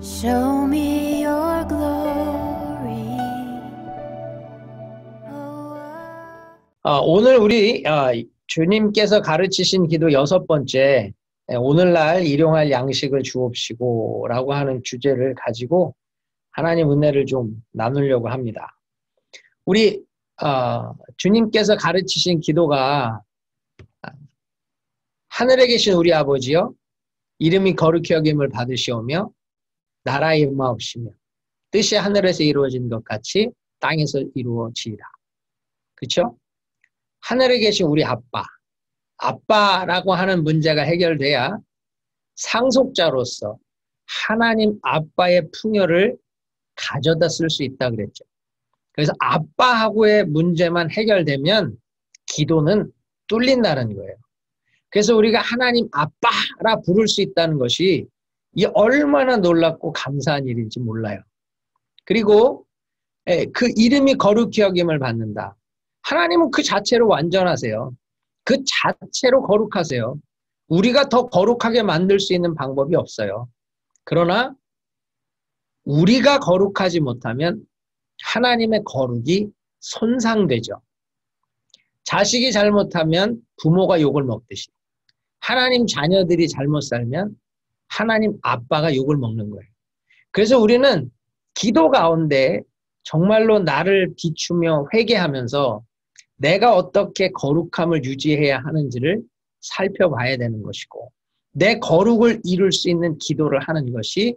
Show me your glory. 오늘 우리 주님께서 가르치신 기도 6번째, 오늘날 일용할 양식을 주옵시고 라고 하는 주제를 가지고 하나님 은혜를 좀 나누려고 합니다. 우리 주님께서 가르치신 기도가 하늘에 계신 우리 아버지여 이름이 거룩히 여김을 받으시오며 나라의 임하옵시며 뜻이 하늘에서 이루어진 것 같이 땅에서 이루어지이다. 그렇죠? 하늘에 계신 우리 아빠라고 하는 문제가 해결돼야 상속자로서 하나님 아빠의 풍요를 가져다 쓸 수 있다 그랬죠. 그래서 아빠하고의 문제만 해결되면 기도는 뚫린다는 거예요. 그래서 우리가 하나님 아빠라 부를 수 있다는 것이 이 얼마나 놀랍고 감사한 일인지 몰라요. 그리고 그 이름이 거룩히 여김을 받는다. 하나님은 그 자체로 완전하세요. 그 자체로 거룩하세요. 우리가 더 거룩하게 만들 수 있는 방법이 없어요. 그러나 우리가 거룩하지 못하면 하나님의 거룩이 손상되죠. 자식이 잘못하면 부모가 욕을 먹듯이 하나님 자녀들이 잘못 살면 하나님 아빠가 욕을 먹는 거예요. 그래서 우리는 기도 가운데 정말로 나를 비추며 회개하면서 내가 어떻게 거룩함을 유지해야 하는지를 살펴봐야 되는 것이고, 내 거룩을 이룰 수 있는 기도를 하는 것이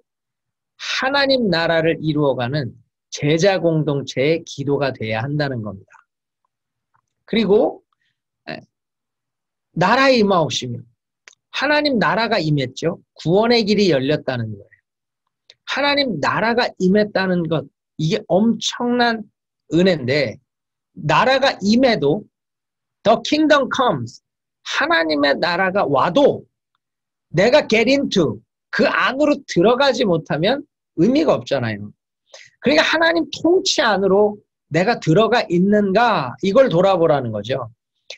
하나님 나라를 이루어가는 제자 공동체의 기도가 돼야 한다는 겁니다. 그리고 나라에 임하옵시며, 하나님 나라가 임했죠. 구원의 길이 열렸다는 거예요. 하나님 나라가 임했다는 것, 이게 엄청난 은혜인데, 나라가 임해도 the kingdom comes, 하나님의 나라가 와도 내가 get into, 그 안으로 들어가지 못하면 의미가 없잖아요. 그러니까 하나님 통치 안으로 내가 들어가 있는가, 이걸 돌아보라는 거죠.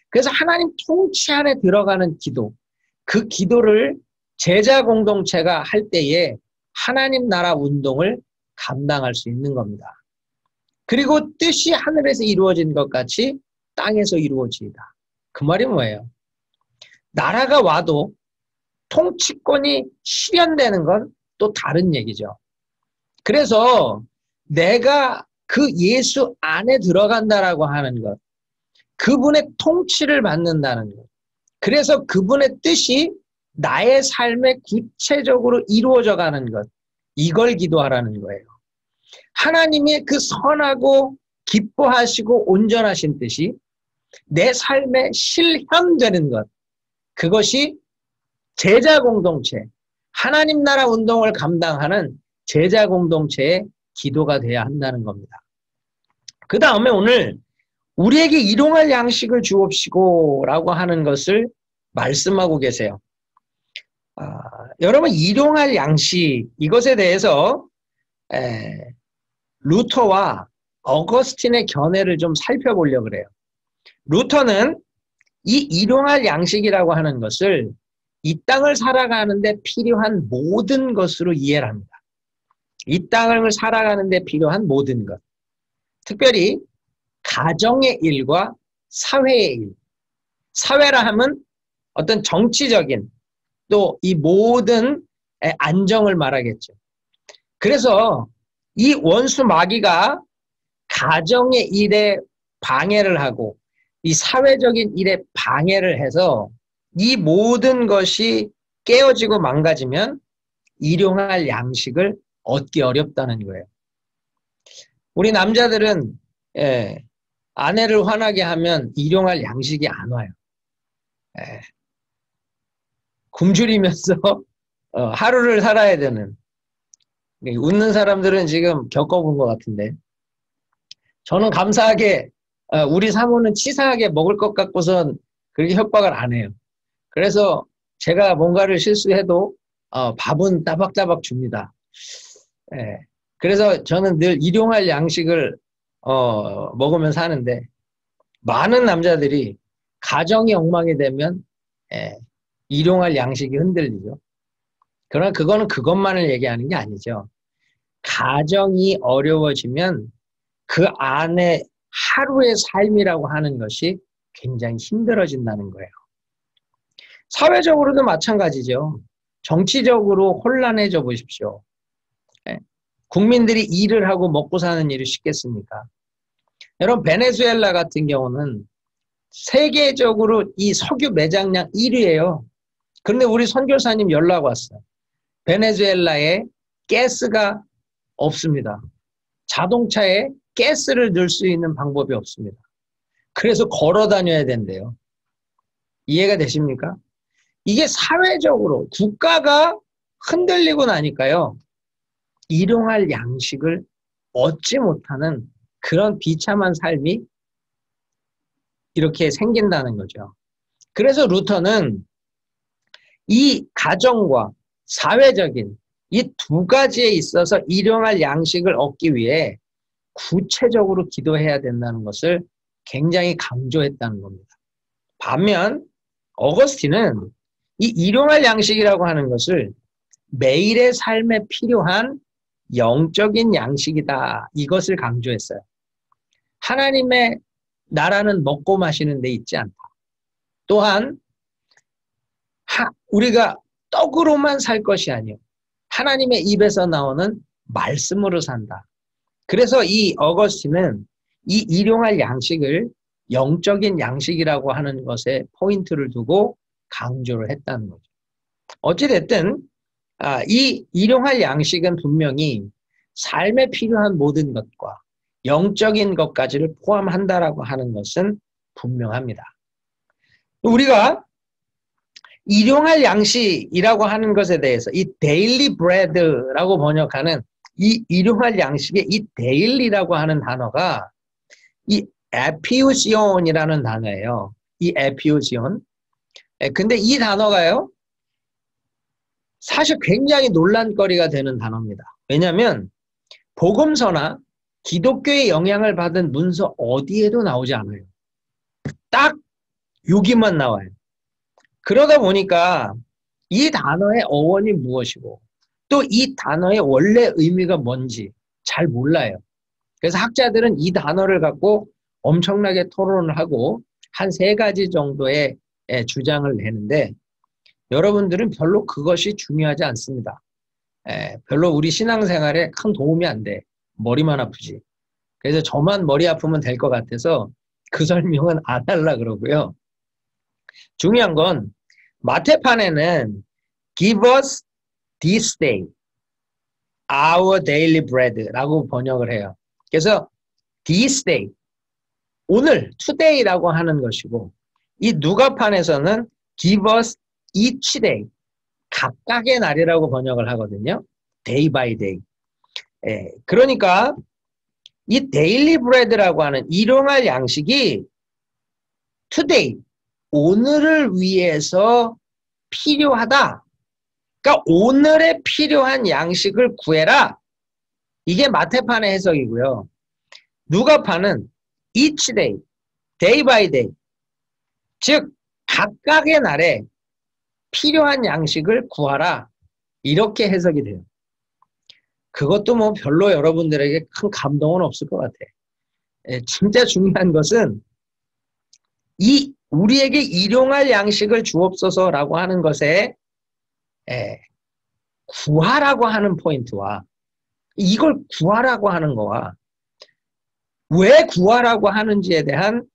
그래서 하나님 통치 안에 들어가는 기도, 그 기도를 제자 공동체가 할 때에 하나님 나라 운동을 감당할 수 있는 겁니다. 그리고 뜻이 하늘에서 이루어진 것 같이 땅에서 이루어지이다. 그 말이 뭐예요? 나라가 와도 통치권이 실현되는 건 또 다른 얘기죠. 그래서 내가 그 예수 안에 들어간다라고 하는 것, 그분의 통치를 받는다는 것, 그래서 그분의 뜻이 나의 삶에 구체적으로 이루어져 가는 것, 이걸 기도하라는 거예요. 하나님의 그 선하고 기뻐하시고 온전하신 뜻이 내 삶에 실현되는 것, 그것이 제자 공동체, 하나님 나라 운동을 감당하는 제자 공동체의 기도가 돼야 한다는 겁니다. 그 다음에 오늘 우리에게 일용할 양식을 주옵시고 라고 하는 것을 말씀하고 계세요. 여러분, 일용할 양식, 이것에 대해서 루터와 어거스틴의 견해를 좀 살펴보려고 그래요. 루터는 이 일용할 양식이라고 하는 것을 이 땅을 살아가는데 필요한 모든 것으로 이해를 합니다. 이 땅을 살아가는데 필요한 모든 것. 특별히 가정의 일과 사회의 일. 사회라 하면 어떤 정치적인 또 이 모든 안정을 말하겠죠. 그래서 이 원수 마귀가 가정의 일에 방해를 하고 이 사회적인 일에 방해를 해서 이 모든 것이 깨어지고 망가지면 일용할 양식을 얻기 어렵다는 거예요. 우리 남자들은 아내를 화나게 하면 일용할 양식이 안 와요. 굶주리면서 하루를 살아야 되는, 웃는 사람들은 지금 겪어본 것 같은데, 저는 감사하게 우리 사모는 치사하게 먹을 것 같고선 그렇게 협박을 안 해요. 그래서 제가 뭔가를 실수해도 밥은 따박따박 줍니다. 그래서 저는 늘 일용할 양식을 먹으면서 사는데, 많은 남자들이 가정이 엉망이 되면 일용할 양식이 흔들리죠. 그러나 그거는 그것만을 얘기하는 게 아니죠. 가정이 어려워지면 그 안에 하루의 삶이라고 하는 것이 굉장히 힘들어진다는 거예요. 사회적으로도 마찬가지죠. 정치적으로 혼란해져 보십시오. 국민들이 일을 하고 먹고 사는 일이 쉽겠습니까? 여러분, 베네수엘라 같은 경우는 세계적으로 이 석유 매장량 1위예요. 그런데 우리 선교사님 연락 왔어요. 베네수엘라에 가스가 없습니다. 자동차에 가스를 넣을 수 있는 방법이 없습니다. 그래서 걸어 다녀야 된대요. 이해가 되십니까? 이게 사회적으로 국가가 흔들리고 나니까요. 일용할 양식을 얻지 못하는 그런 비참한 삶이 이렇게 생긴다는 거죠. 그래서 루터는 이 가정과 사회적인 이 두 가지에 있어서 일용할 양식을 얻기 위해 구체적으로 기도해야 된다는 것을 굉장히 강조했다는 겁니다. 반면 어거스틴은 이 일용할 양식이라고 하는 것을 매일의 삶에 필요한 영적인 양식이다. 이것을 강조했어요. 하나님의 나라는 먹고 마시는 데 있지 않다. 또한 우리가 떡으로만 살 것이 아니요. 하나님의 입에서 나오는 말씀으로 산다. 그래서 이 어거스틴은 이 일용할 양식을 영적인 양식이라고 하는 것에 포인트를 두고 강조를 했다는 거죠. 어찌됐든 이 일용할 양식은 분명히 삶에 필요한 모든 것과 영적인 것까지를 포함한다라고 하는 것은 분명합니다. 우리가 일용할 양식이라고 하는 것에 대해서 이 데일리 브레드라고 번역하는 이 일용할 양식의 이 데일리라고 하는 단어가 이 에피우시온이라는 단어예요. 이 에피우시온. 근데 이 단어가요. 사실 굉장히 논란거리가 되는 단어입니다. 왜냐하면 복음서나 기독교의 영향을 받은 문서 어디에도 나오지 않아요. 딱 여기만 나와요. 그러다 보니까 이 단어의 어원이 무엇이고 또 이 단어의 원래 의미가 뭔지 잘 몰라요. 그래서 학자들은 이 단어를 갖고 엄청나게 토론을 하고 한 3가지 정도의 주장을 내는데 여러분들은 별로 그것이 중요하지 않습니다. 별로 우리 신앙생활에 큰 도움이 안 돼. 머리만 아프지. 그래서 저만 머리 아프면 될 것 같아서 그 설명은 안 하려고 그러고요. 중요한 건 마태판에는 Give us this day our daily bread라고 번역을 해요. 그래서 this day, 오늘, today라고 하는 것이고 이 누가판에서는 Give us each day, 각각의 날이라고 번역을 하거든요. day by day. 그러니까 이 daily bread라고 하는 일용할 양식이 today, 오늘을 위해서 필요하다. 그러니까 오늘에 필요한 양식을 구해라. 이게 마태판의 해석이고요. 누가판은 each day, day by day, 즉 각각의 날에 필요한 양식을 구하라. 이렇게 해석이 돼요. 그것도 뭐 별로 여러분들에게 큰 감동은 없을 것 같아. 진짜 중요한 것은 이 우리에게 일용할 양식을 주옵소서라고 하는 것에 구하라고 하는 포인트와 이걸 구하라고 하는 거와 왜 구하라고 하는지에 대한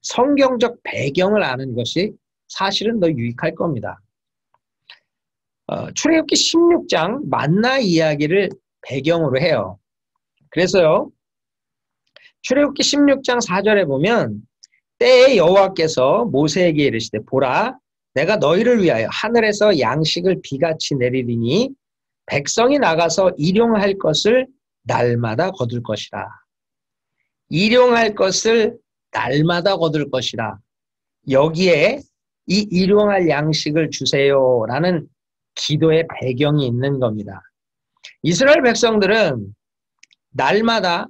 성경적 배경을 아는 것이 사실은 더 유익할 겁니다. 출애굽기 16장 만나 이야기를 배경으로 해요. 그래서요. 출애굽기 16장 4절에 보면 때에 여호와께서 모세에게 이르시되 보라 내가 너희를 위하여 하늘에서 양식을 비같이 내리리니 백성이 나가서 일용할 것을 날마다 거둘 것이라. 일용할 것을 날마다 거둘 것이라. 여기에 이 일용할 양식을 주세요라는 기도의 배경이 있는 겁니다. 이스라엘 백성들은 날마다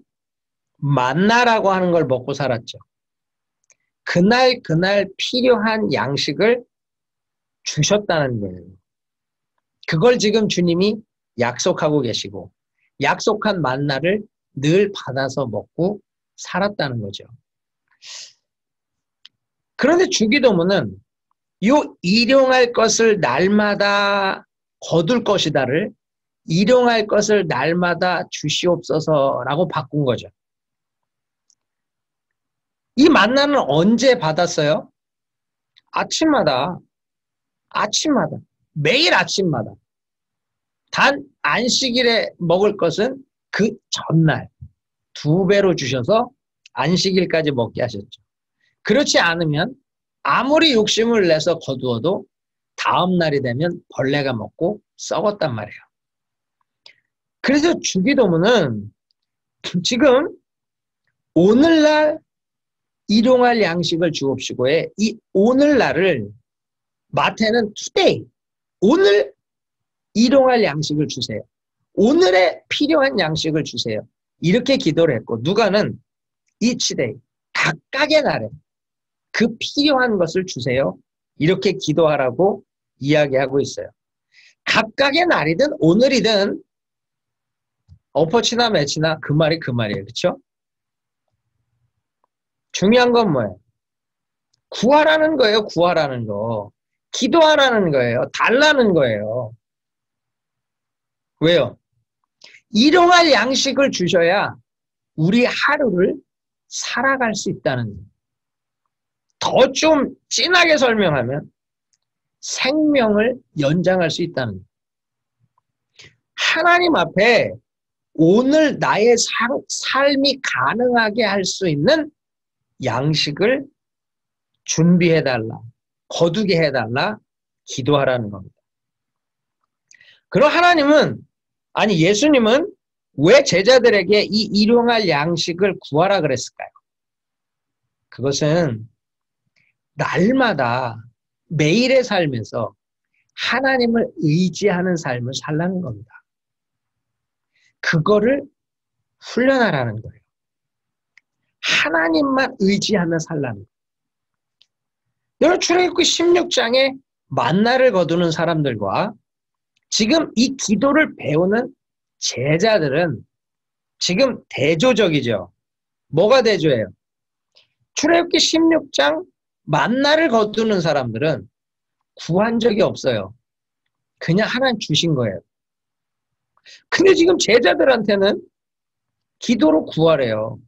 만나라고 하는 걸 먹고 살았죠. 그날 필요한 양식을 주셨다는 거예요. 그걸 지금 주님이 약속하고 계시고 약속한 만나를 늘 받아서 먹고 살았다는 거죠. 그런데 주기도문은 요 일용할 것을 날마다 거둘 것이다를 일용할 것을 날마다 주시옵소서라고 바꾼 거죠. 이 만나는 언제 받았어요? 아침마다, 매일 아침마다. 단 안식일에 먹을 것은 그 전날 2배로 주셔서 안식일까지 먹게 하셨죠. 그렇지 않으면 아무리 욕심을 내서 거두어도 다음 날이 되면 벌레가 먹고 썩었단 말이에요. 그래서 주기도문은 지금 오늘날 일용할 양식을 주옵시고의 이 오늘날을 마태는 today, 오늘 일용할 양식을 주세요. 오늘에 필요한 양식을 주세요. 이렇게 기도를 했고 누가는 each day, 각각의 날에 그 필요한 것을 주세요. 이렇게 기도하라고 이야기하고 있어요. 각각의 날이든 오늘이든 엎어치나 매치나 그 말이 그 말이에요. 그렇죠? 중요한 건 뭐예요? 구하라는 거예요. 구하라는 거. 기도하라는 거예요. 달라는 거예요. 왜요? 일용할 양식을 주셔야 우리 하루를 살아갈 수 있다는 거예요. 더 좀 진하게 설명하면 생명을 연장할 수 있다는 거예요. 하나님 앞에 오늘 나의 삶이 가능하게 할 수 있는 양식을 준비해달라, 거두게 해달라, 기도하라는 겁니다. 그럼 하나님은, 아니 예수님은 왜 제자들에게 이 일용할 양식을 구하라 그랬을까요? 그것은 날마다 매일의 삶에서 하나님을 의지하는 삶을 살라는 겁니다. 그거를 훈련하라는 거예요. 하나님만 의지하며 살라는 거예요. 여러분 출애굽기 16장에 만나를 거두는 사람들과 지금 이 기도를 배우는 제자들은 지금 대조적이죠. 뭐가 대조예요? 출애굽기 16장 만나를 거두는 사람들은 구한 적이 없어요. 그냥 하나님 주신 거예요. 근데 지금 제자들한테는 기도로 구하래요.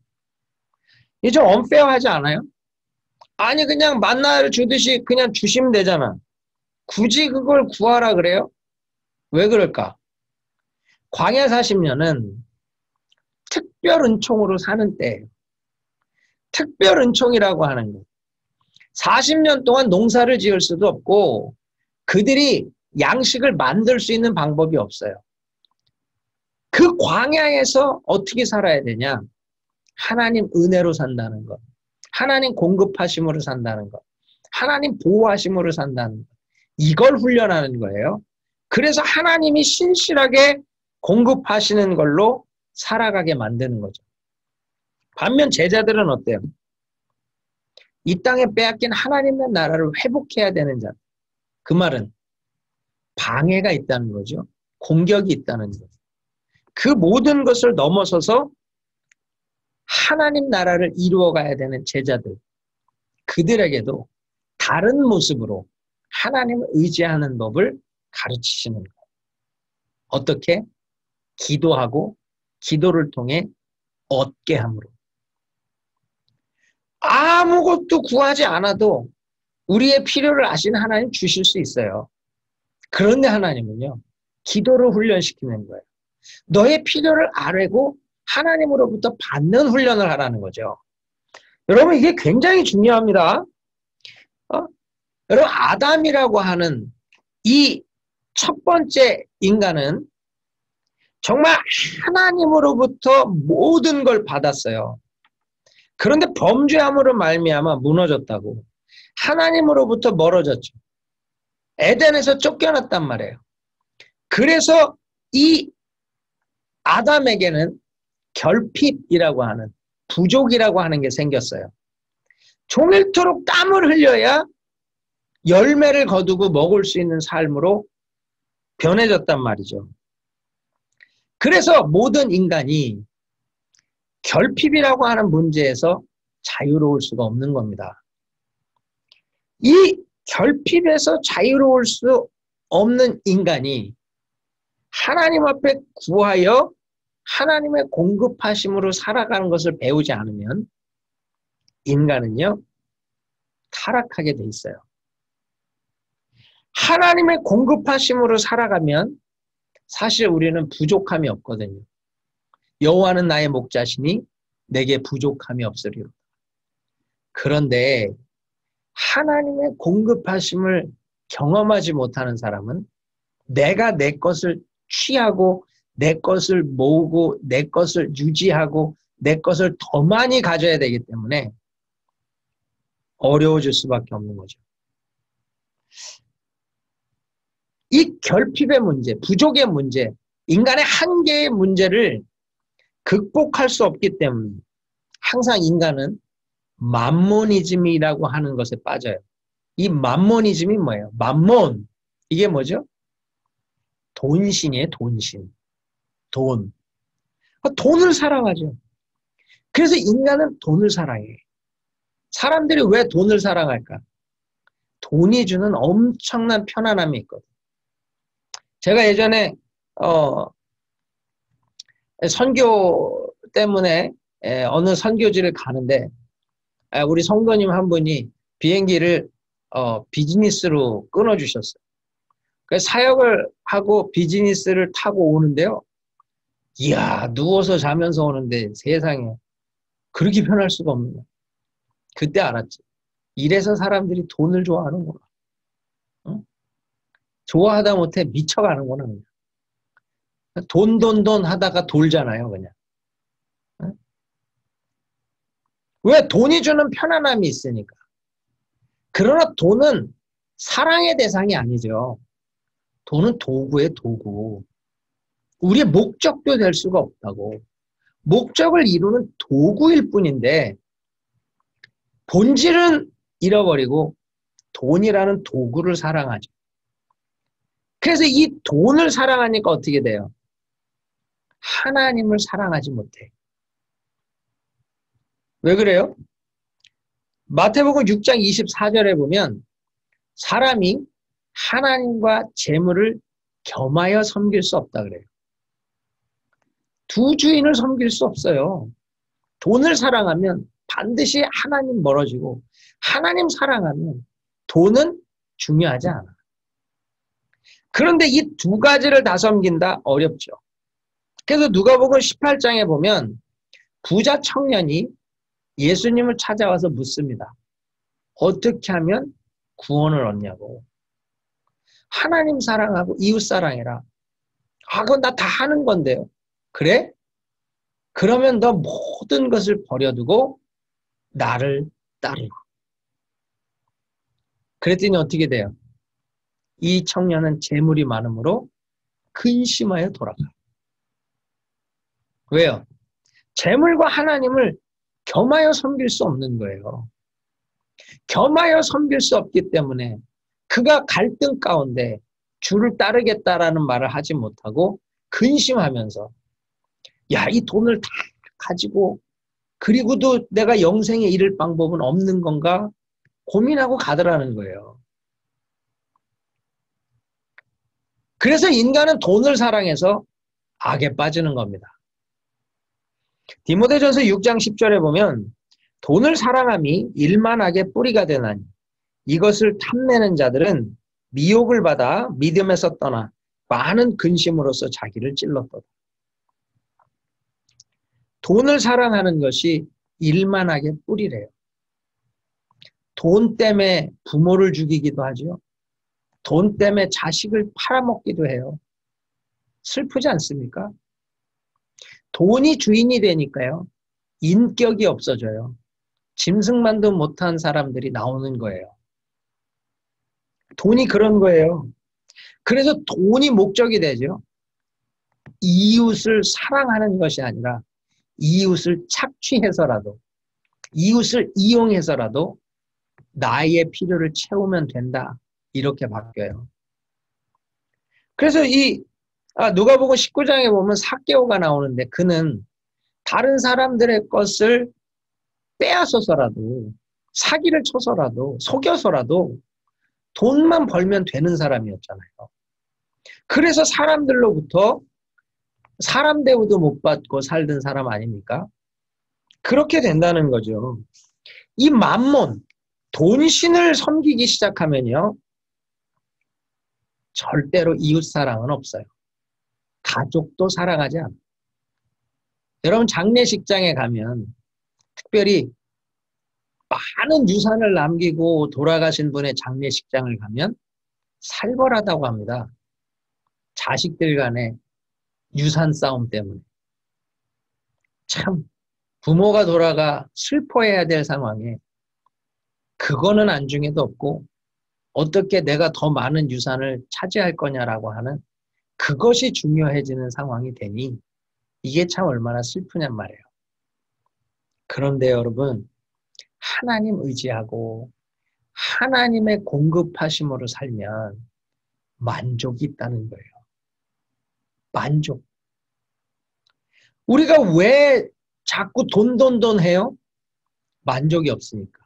이게 좀 언페어하지 않아요? 아니 그냥 만나를 주듯이 그냥 주시면 되잖아. 굳이 그걸 구하라 그래요? 왜 그럴까? 광야 40년은 특별 은총으로 사는 때예요. 특별 은총이라고 하는 거. 40년 동안 농사를 지을 수도 없고 그들이 양식을 만들 수 있는 방법이 없어요. 그 광야에서 어떻게 살아야 되냐? 하나님 은혜로 산다는 것. 하나님 공급하심으로 산다는 것. 하나님 보호하심으로 산다는 것. 이걸 훈련하는 거예요. 그래서 하나님이 신실하게 공급하시는 걸로 살아가게 만드는 거죠. 반면 제자들은 어때요? 이 땅에 빼앗긴 하나님의 나라를 회복해야 되는 자. 그 말은 방해가 있다는 거죠. 공격이 있다는 거죠. 그 모든 것을 넘어서서 하나님 나라를 이루어가야 되는 제자들. 그들에게도 다른 모습으로 하나님을 의지하는 법을 가르치시는 거예요. 어떻게? 기도하고 기도를 통해 얻게 함으로. 아무것도 구하지 않아도 우리의 필요를 아시는 하나님 주실 수 있어요. 그런데 하나님은요. 기도를 훈련시키는 거예요. 너의 필요를 아뢰고 하나님으로부터 받는 훈련을 하라는 거죠. 여러분 이게 굉장히 중요합니다. 여러분 아담이라고 하는 이 첫 번째 인간은 정말 하나님으로부터 모든 걸 받았어요. 그런데 범죄함으로 말미암아 무너졌다고. 하나님으로부터 멀어졌죠. 에덴에서 쫓겨났단 말이에요. 그래서 이 아담에게는 결핍이라고 하는, 부족이라고 하는 게 생겼어요. 종일토록 땀을 흘려야 열매를 거두고 먹을 수 있는 삶으로 변해졌단 말이죠. 그래서 모든 인간이 결핍이라고 하는 문제에서 자유로울 수가 없는 겁니다. 이 결핍에서 자유로울 수 없는 인간이 하나님 앞에 구하여 하나님의 공급하심으로 살아가는 것을 배우지 않으면 인간은요, 타락하게 돼 있어요. 하나님의 공급하심으로 살아가면 사실 우리는 부족함이 없거든요. 여호와는 나의 목자시니 내게 부족함이 없으리로다. 그런데 하나님의 공급하심을 경험하지 못하는 사람은 내가 내 것을 취하고 내 것을 모으고 내 것을 유지하고 내 것을 더 많이 가져야 되기 때문에 어려워질 수밖에 없는 거죠. 이 결핍의 문제, 부족의 문제, 인간의 한계의 문제를 극복할 수 없기 때문에 항상 인간은 맘모니즘이라고 하는 것에 빠져요. 이 맘모니즘이 뭐예요? 맘몬. 이게 뭐죠? 돈신이에요, 돈신. 돈. 돈을 사랑하죠. 그래서 인간은 돈을 사랑해. 사람들이 왜 돈을 사랑할까? 돈이 주는 엄청난 편안함이 있거든. 제가 예전에 선교 때문에 어느 선교지를 가는데 우리 성도님 한 분이 비행기를 비즈니스로 끊어주셨어요. 그래서 사역을 하고 비즈니스를 타고 오는데요. 이야, 누워서 자면서 오는데 세상에 그렇게 편할 수가 없는 거야. 그때 알았지. 이래서 사람들이 돈을 좋아하는구나. 응? 좋아하다 못해 미쳐가는구나. 돈 하다가 돌잖아요, 그냥. 응? 왜? 돈이 주는 편안함이 있으니까. 그러나 돈은 사랑의 대상이 아니죠. 돈은 도구의 도구. 우리의 목적도 될 수가 없다고. 목적을 이루는 도구일 뿐인데 본질은 잃어버리고 돈이라는 도구를 사랑하죠. 그래서 이 돈을 사랑하니까 어떻게 돼요? 하나님을 사랑하지 못해. 왜 그래요? 마태복음 6장 24절에 보면 사람이 하나님과 재물을 겸하여 섬길 수 없다 그래요. 두 주인을 섬길 수 없어요. 돈을 사랑하면 반드시 하나님 멀어지고 하나님 사랑하면 돈은 중요하지 않아. 그런데 이 두 가지를 다 섬긴다? 어렵죠. 그래서 누가복음 18장에 보면 부자 청년이 예수님을 찾아와서 묻습니다. 어떻게 하면 구원을 얻냐고. 하나님 사랑하고 이웃 사랑해라. 그건 나 다 하는 건데요. 그래? 그러면 너 모든 것을 버려두고 나를 따르라. 그랬더니 어떻게 돼요? 이 청년은 재물이 많으므로 근심하여 돌아가. 왜요? 재물과 하나님을 겸하여 섬길 수 없는 거예요. 겸하여 섬길 수 없기 때문에 그가 갈등 가운데 주를 따르겠다라는 말을 하지 못하고 근심하면서 야, 이 돈을 다 가지고 그리고도 내가 영생에 이를 방법은 없는 건가 고민하고 가더라는 거예요. 그래서 인간은 돈을 사랑해서 악에 빠지는 겁니다. 디모데전서 6장 10절에 보면 돈을 사랑함이 일만하게 뿌리가 되나니 이것을 탐내는 자들은 미혹을 받아 믿음에서 떠나 많은 근심으로써 자기를 찔렀도다. 돈을 사랑하는 것이 일만하게 뿌리래요. 돈 때문에 부모를 죽이기도 하죠. 돈 때문에 자식을 팔아먹기도 해요. 슬프지 않습니까? 돈이 주인이 되니까요. 인격이 없어져요. 짐승만도 못한 사람들이 나오는 거예요. 돈이 그런 거예요. 그래서 돈이 목적이 되죠. 이웃을 사랑하는 것이 아니라 이웃을 착취해서라도 이웃을 이용해서라도 나의 필요를 채우면 된다. 이렇게 바뀌어요. 그래서 이 누가복음 19장에 보면 삭개오가 나오는데 그는 다른 사람들의 것을 빼앗아서라도 사기를 쳐서라도 속여서라도 돈만 벌면 되는 사람이었잖아요. 그래서 사람들로부터 사람 대우도 못 받고 살던 사람 아닙니까? 그렇게 된다는 거죠. 이 맘몬, 돈신을 섬기기 시작하면요. 절대로 이웃사랑은 없어요. 가족도 사랑하지 않아요. 여러분 장례식장에 가면 특별히 많은 유산을 남기고 돌아가신 분의 장례식장을 가면 살벌하다고 합니다. 자식들 간의 유산 싸움 때문에. 참 부모가 돌아가 슬퍼해야 될 상황에 그거는 안중에도 없고 어떻게 내가 더 많은 유산을 차지할 거냐라고 하는 그것이 중요해지는 상황이 되니 이게 참 얼마나 슬프냔 말이에요. 그런데 여러분 하나님 의지하고 하나님의 공급하심으로 살면 만족이 있다는 거예요. 만족. 우리가 왜 자꾸 돈 해요? 만족이 없으니까.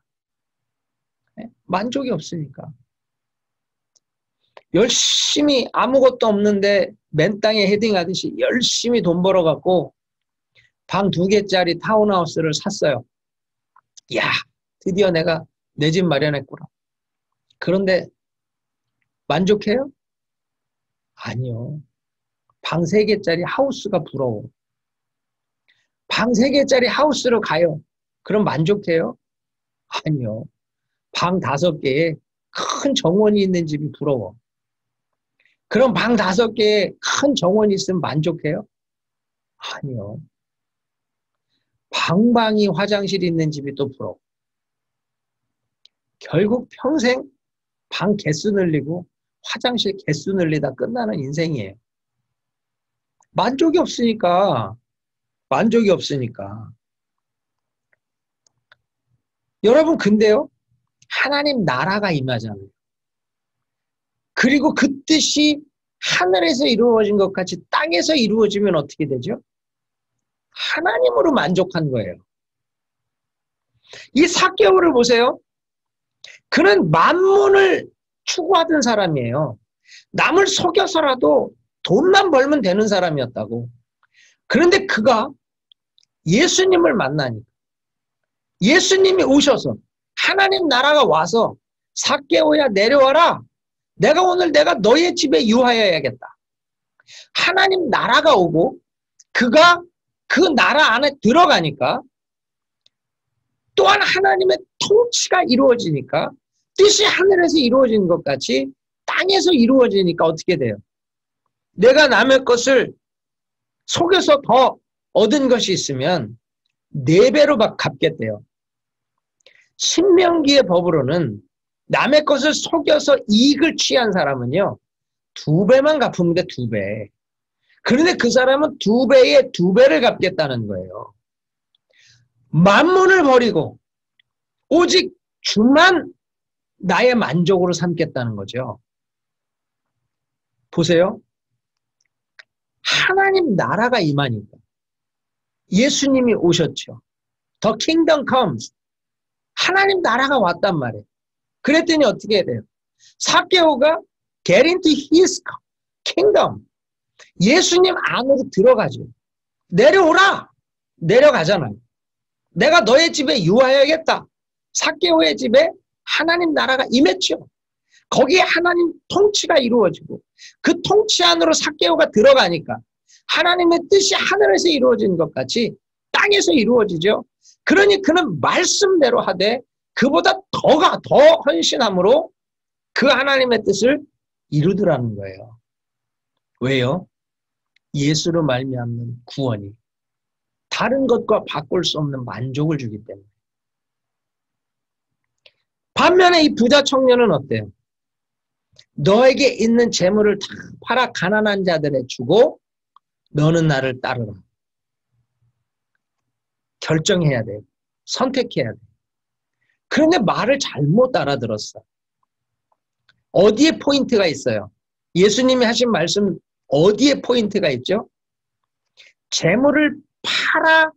만족이 없으니까. 열심히 아무것도 없는데 맨 땅에 헤딩하듯이 열심히 돈 벌어갖고 방 2개짜리 타운하우스를 샀어요. 야, 드디어 내가 내 집 마련했구나. 그런데 만족해요? 아니요. 방 3개짜리 하우스가 부러워. 방 3개짜리 하우스로 가요. 그럼 만족해요? 아니요. 방 5개에 큰 정원이 있는 집이 부러워. 그럼 방 5개에 큰 정원이 있으면 만족해요? 아니요. 방방이 화장실이 있는 집이 또 부러워. 결국 평생 방 개수 늘리고 화장실 개수 늘리다 끝나는 인생이에요. 만족이 없으니까. 여러분 근데요. 하나님 나라가 임하잖아요. 그리고 그 뜻이 하늘에서 이루어진 것 같이 땅에서 이루어지면 어떻게 되죠? 하나님으로 만족한 거예요. 이 삭개오를 보세요. 그는 만문을 추구하던 사람이에요. 남을 속여서라도 돈만 벌면 되는 사람이었다고. 그런데 그가 예수님을 만나니까 예수님이 오셔서 하나님 나라가 와서 삭개오야 내려와라. 내가 너의 집에 유하여야겠다. 하나님 나라가 오고 그가 그 나라 안에 들어가니까 또한 하나님의 통치가 이루어지니까 뜻이 하늘에서 이루어진 것 같이 땅에서 이루어지니까 어떻게 돼요? 내가 남의 것을 속여서 더 얻은 것이 있으면 4배로 갚겠대요. 신명기의 법으로는 남의 것을 속여서 이익을 취한 사람은요 2배만 갚으면 돼. 2배. 그런데 그 사람은 2배에 2배를 갚겠다는 거예요. 만문을 버리고 오직 주만 나의 만족으로 삼겠다는 거죠. 보세요. 하나님 나라가 임하니까 예수님이 오셨죠. The kingdom comes. 하나님 나라가 왔단 말이에요. 그랬더니 어떻게 해야 돼요? 삭개오가 get into his kingdom. 예수님 안으로 들어가죠. 내려오라. 내려가잖아요. 내가 너의 집에 유하여야겠다. 삭개오의 집에 하나님 나라가 임했죠. 거기에 하나님 통치가 이루어지고 그 통치 안으로 삭개오가 들어가니까 하나님의 뜻이 하늘에서 이루어진 것 같이 땅에서 이루어지죠. 그러니 그는 말씀대로 하되 그보다 더 헌신함으로 그 하나님의 뜻을 이루더라는 거예요. 왜요? 예수로 말미암는 구원이 다른 것과 바꿀 수 없는 만족을 주기 때문에. 반면에 이 부자 청년은 어때요? 너에게 있는 재물을 다 팔아 가난한 자들에 주고 너는 나를 따르라. 결정해야 돼요. 선택해야 돼요. 그런데 말을 잘못 알아들었어. 어디에 포인트가 있어요? 예수님이 하신 말씀 어디에 포인트가 있죠? 재물을 팔아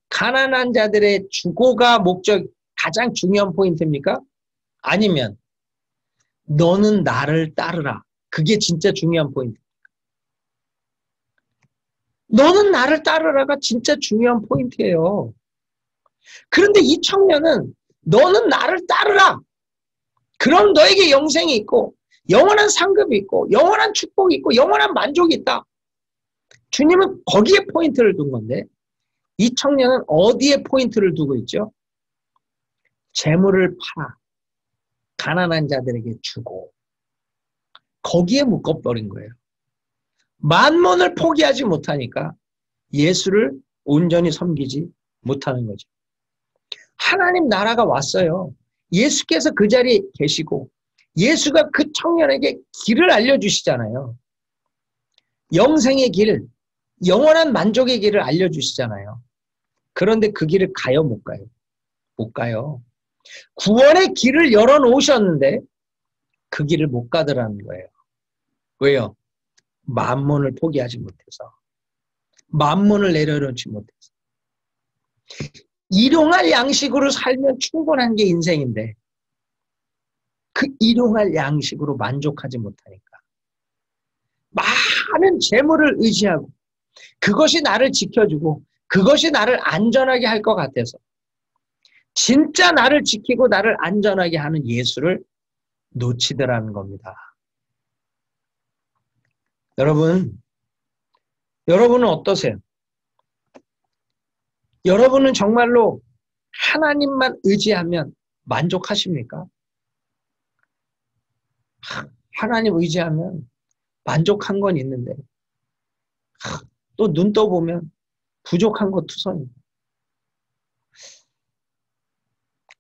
가난한 자들의 주고가 가장 중요한 포인트입니까? 아니면 너는 나를 따르라. 그게 진짜 중요한 포인트. 너는 나를 따르라가 진짜 중요한 포인트예요. 그런데 이 청년은 너는 나를 따르라. 그럼 너에게 영생이 있고 영원한 상급이 있고 영원한 축복이 있고 영원한 만족이 있다. 주님은 거기에 포인트를 둔 건데 이 청년은 어디에 포인트를 두고 있죠? 재물을 팔아 가난한 자들에게 주고 거기에 묶어버린 거예요. 만몬을 포기하지 못하니까 예수를 온전히 섬기지 못하는 거죠. 하나님 나라가 왔어요. 예수께서 그 자리에 계시고 예수가 그 청년에게 길을 알려주시잖아요. 영생의 길, 영원한 만족의 길을 알려주시잖아요. 그런데 그 길을 가요, 못 가요? 못 가요. 구원의 길을 열어놓으셨는데 그 길을 못 가더라는 거예요. 왜요? 만몬을 포기하지 못해서. 만몬을 내려놓지 못해서. 일용할 양식으로 살면 충분한 게 인생인데 그 일용할 양식으로 만족하지 못하니까 많은 재물을 의지하고 그것이 나를 지켜주고 그것이 나를 안전하게 할 것 같아서 진짜 나를 지키고 나를 안전하게 하는 예수를 놓치더라는 겁니다. 여러분은 어떠세요? 여러분은 정말로 하나님만 의지하면 만족하십니까? 하나님 의지하면 만족한 건 있는데 또 눈 떠보면 부족한 것 투성입니다.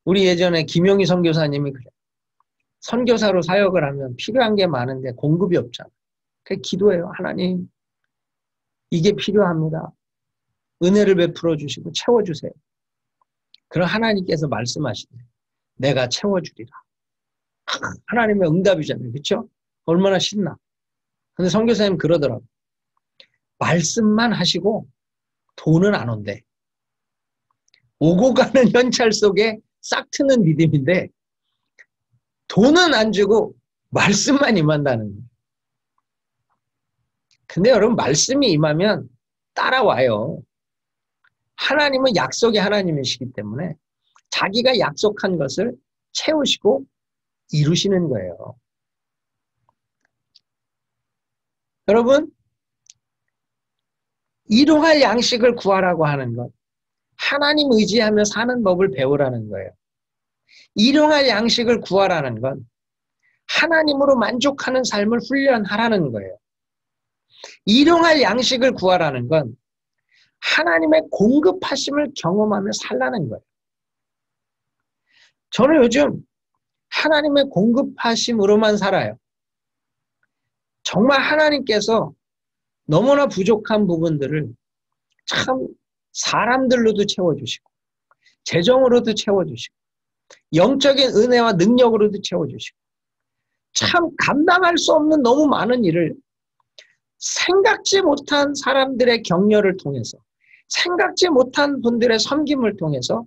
우리 예전에 김용희 선교사님이 그래. 선교사로 사역을 하면 필요한 게 많은데 공급이 없잖아. 그래서 기도해요. 하나님 이게 필요합니다. 은혜를 베풀어 주시고 채워주세요. 그럼 하나님께서 말씀하시네. 내가 채워주리라. 하나님의 응답이잖아요. 그렇죠? 얼마나 신나. 근데 선교사님 그러더라고. 말씀만 하시고 돈은 안 온대. 오고 가는 현찰 속에 싹 트는 믿음인데 돈은 안 주고 말씀만 임한다는 거예요. 근데 여러분 말씀이 임하면 따라와요. 하나님은 약속의 하나님이시기 때문에 자기가 약속한 것을 채우시고 이루시는 거예요. 여러분, 일용할 양식을 구하라고 하는 것, 하나님 의지하며 사는 법을 배우라는 거예요. 일용할 양식을 구하라는 건 하나님으로 만족하는 삶을 훈련하라는 거예요. 일용할 양식을 구하라는 건 하나님의 공급하심을 경험하며 살라는 거예요. 저는 요즘 하나님의 공급하심으로만 살아요. 정말 하나님께서 너무나 부족한 부분들을 참 사람들로도 채워주시고 재정으로도 채워주시고 영적인 은혜와 능력으로도 채워주시고 참 감당할 수 없는 너무 많은 일을 생각지 못한 사람들의 격려를 통해서 생각지 못한 분들의 섬김을 통해서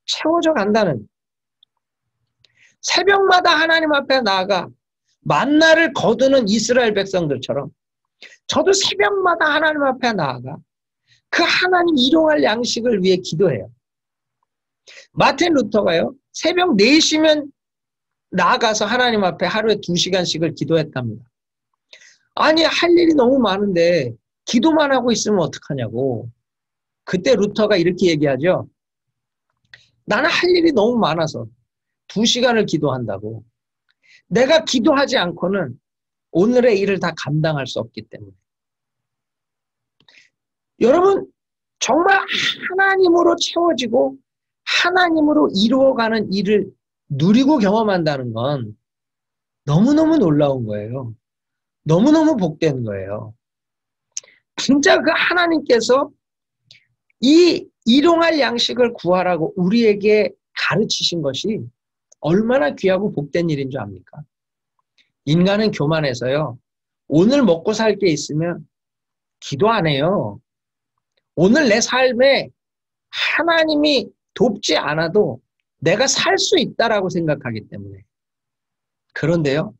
채워져 간다는 새벽마다 하나님 앞에 나아가 만나를 거두는 이스라엘 백성들처럼 저도 새벽마다 하나님 앞에 나아가 그 하나님 일용할 양식을 위해 기도해요. 마틴 루터가요. 새벽 4시면 나아가서 하나님 앞에 하루에 2시간씩을 기도했답니다. 아니 할 일이 너무 많은데 기도만 하고 있으면 어떡하냐고. 그때 루터가 이렇게 얘기하죠. 나는 할 일이 너무 많아서 2시간을 기도한다고. 내가 기도하지 않고는 오늘의 일을 다 감당할 수 없기 때문에. 여러분 정말 하나님으로 채워지고 하나님으로 이루어가는 일을 누리고 경험한다는 건 너무너무 놀라운 거예요. 너무너무 복된 거예요. 진짜 그 하나님께서 이 일용할 양식을 구하라고 우리에게 가르치신 것이 얼마나 귀하고 복된 일인 줄 압니까? 인간은 교만해서요. 오늘 먹고 살 게 있으면 기도 안 해요. 오늘 내 삶에 하나님이 돕지 않아도 내가 살 수 있다라고 생각하기 때문에. 그런데요,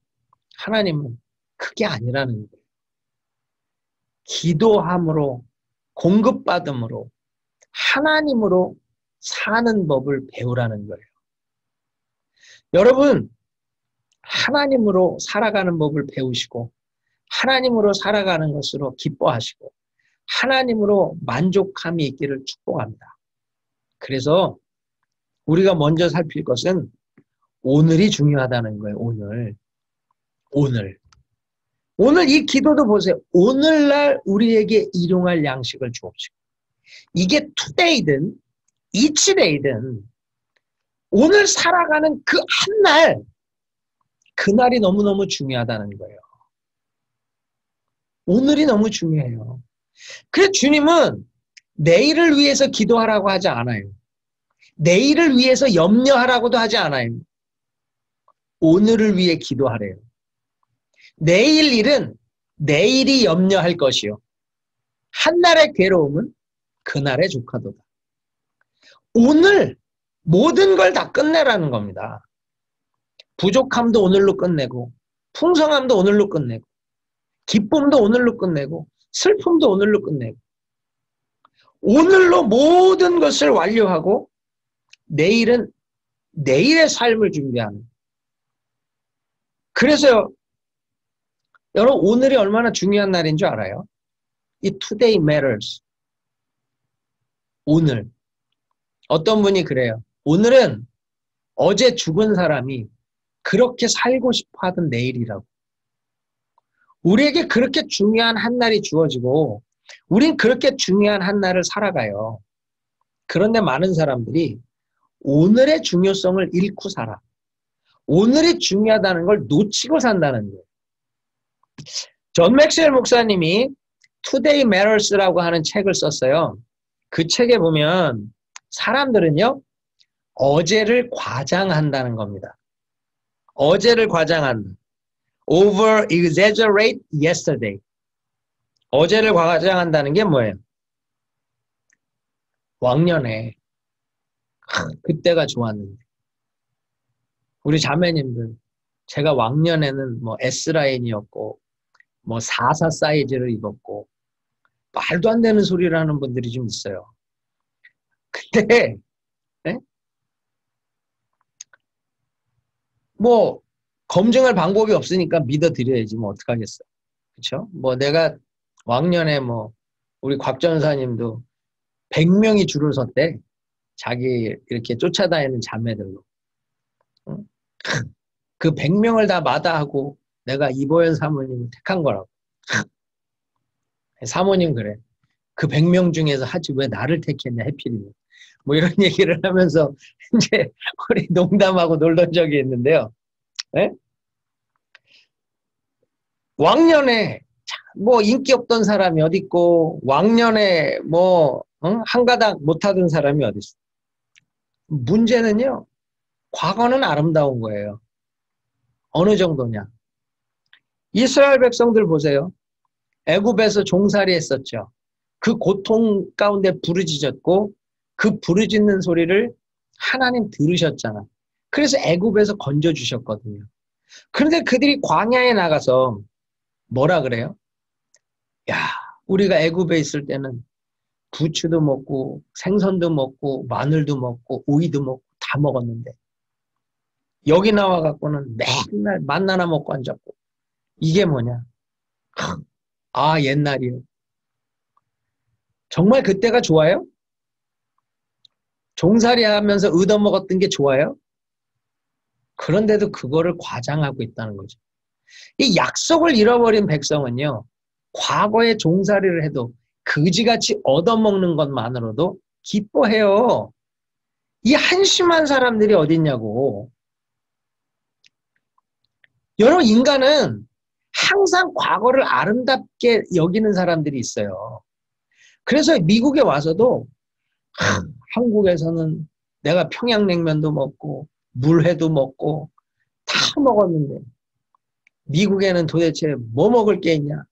하나님은 그게 아니라는 거예요. 기도함으로, 공급받음으로, 하나님으로 사는 법을 배우라는 거예요. 여러분, 하나님으로 살아가는 법을 배우시고, 하나님으로 살아가는 것으로 기뻐하시고, 하나님으로 만족함이 있기를 축복합니다. 그래서 우리가 먼저 살필 것은 오늘이 중요하다는 거예요. 오늘 이 기도도 보세요. 오늘날 우리에게 일용할 양식을 주옵시고. 이게 today든 each day든 오늘 살아가는 그 한 날, 그날이 너무너무 중요하다는 거예요. 오늘이 너무 중요해요. 그래서 주님은 내일을 위해서 기도하라고 하지 않아요. 내일을 위해서 염려하라고도 하지 않아요. 오늘을 위해 기도하래요. 내일 일은 내일이 염려할 것이요. 한날의 괴로움은 그날의 조카도다. 오늘 모든 걸 다 끝내라는 겁니다. 부족함도 오늘로 끝내고, 풍성함도 오늘로 끝내고, 기쁨도 오늘로 끝내고, 슬픔도 오늘로 끝내고, 오늘로 모든 것을 완료하고 내일은 내일의 삶을 준비하는. 그래서요, 여러분 오늘이 얼마나 중요한 날인 줄 알아요? 이 today matters. 오늘. 어떤 분이 그래요. 오늘은 어제 죽은 사람이 그렇게 살고 싶어 하던 내일이라고. 우리에게 그렇게 중요한 한 날이 주어지고 우린 그렇게 중요한 한 날을 살아가요. 그런데 많은 사람들이 오늘의 중요성을 잃고 살아. 오늘이 중요하다는 걸 놓치고 산다는 거예요. 존 맥스웰 목사님이 Today Matters라고 하는 책을 썼어요. 그 책에 보면 사람들은요, 어제를 과장한다는 겁니다. 어제를 과장한다. Over exaggerate yesterday. 어제를 과장한다는 게 뭐예요? 왕년에 그때가 좋았는데. 우리 자매님들, 제가 왕년에는 뭐 S라인이었고 뭐 44 사이즈를 입었고 말도 안 되는 소리를 하는 분들이 좀 있어요. 근데 뭐 검증할 방법이 없으니까 믿어드려야지 뭐 어떡하겠어. 그렇죠? 뭐 내가 왕년에 뭐 우리 곽 전사님도 100명이 줄을 섰대. 자기 이렇게 쫓아다니는 자매들로. 그 100명을 다 마다하고 내가 이보연 사모님을 택한 거라고. 사모님 그래. 그 100명 중에서 하지 왜 나를 택했냐 해필이면. 뭐 이런 얘기를 하면서 이제 우리 농담하고 놀던 적이 있는데요. 네? 왕년에 뭐 인기 없던 사람이 어디 있고 왕년에 뭐 한 가닥 못하던 사람이 어디 있어. 문제는요. 과거는 아름다운 거예요. 어느 정도냐. 이스라엘 백성들 보세요. 애굽에서 종살이 했었죠. 그 고통 가운데 부르짖었고 그 부르짖는 소리를 하나님 들으셨잖아. 그래서 애굽에서 건져주셨거든요. 그런데 그들이 광야에 나가서 뭐라 그래요? 야, 우리가 애굽에 있을 때는 부추도 먹고 생선도 먹고 마늘도 먹고 오이도 먹고 다 먹었는데 여기 나와갖고는 맨날 만나나 먹고 앉았고 이게 뭐냐? 아, 옛날이요. 정말 그때가 좋아요? 종살이 하면서 얻어먹었던 게 좋아요? 그런데도 그거를 과장하고 있다는 거죠. 이 약속을 잃어버린 백성은요. 과거에 종살이를 해도 그지같이 얻어먹는 것만으로도 기뻐해요. 이 한심한 사람들이 어딨냐고. 여러분 인간은 항상 과거를 아름답게 여기는 사람들이 있어요. 그래서 미국에 와서도 한국에서는 내가 평양냉면도 먹고 물회도 먹고 다 먹었는데 미국에는 도대체 뭐 먹을 게 있냐?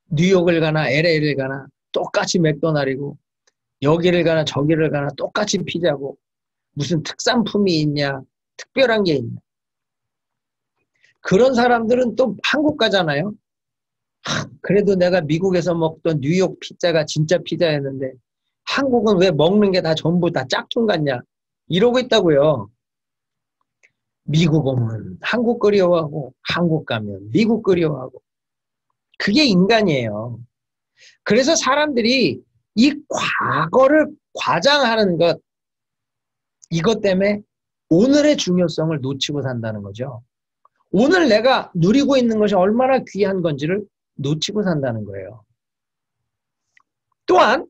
뉴욕을 가나 LA를 가나 똑같이 맥도날이고 여기를 가나 저기를 가나 똑같이 피자고 무슨 특산품이 있냐, 특별한 게 있냐. 그런 사람들은 또 한국 가잖아요. 그래도 내가 미국에서 먹던 뉴욕 피자가 진짜 피자였는데 한국은 왜 먹는 게 다 전부 다 짝퉁 같냐 이러고 있다고요. 미국 오면 한국 그리워하고 한국 가면 미국 그리워하고 그게 인간이에요. 그래서 사람들이 이 과거를 과장하는 것 이것 때문에 오늘의 중요성을 놓치고 산다는 거죠. 오늘 내가 누리고 있는 것이 얼마나 귀한 건지를 놓치고 산다는 거예요. 또한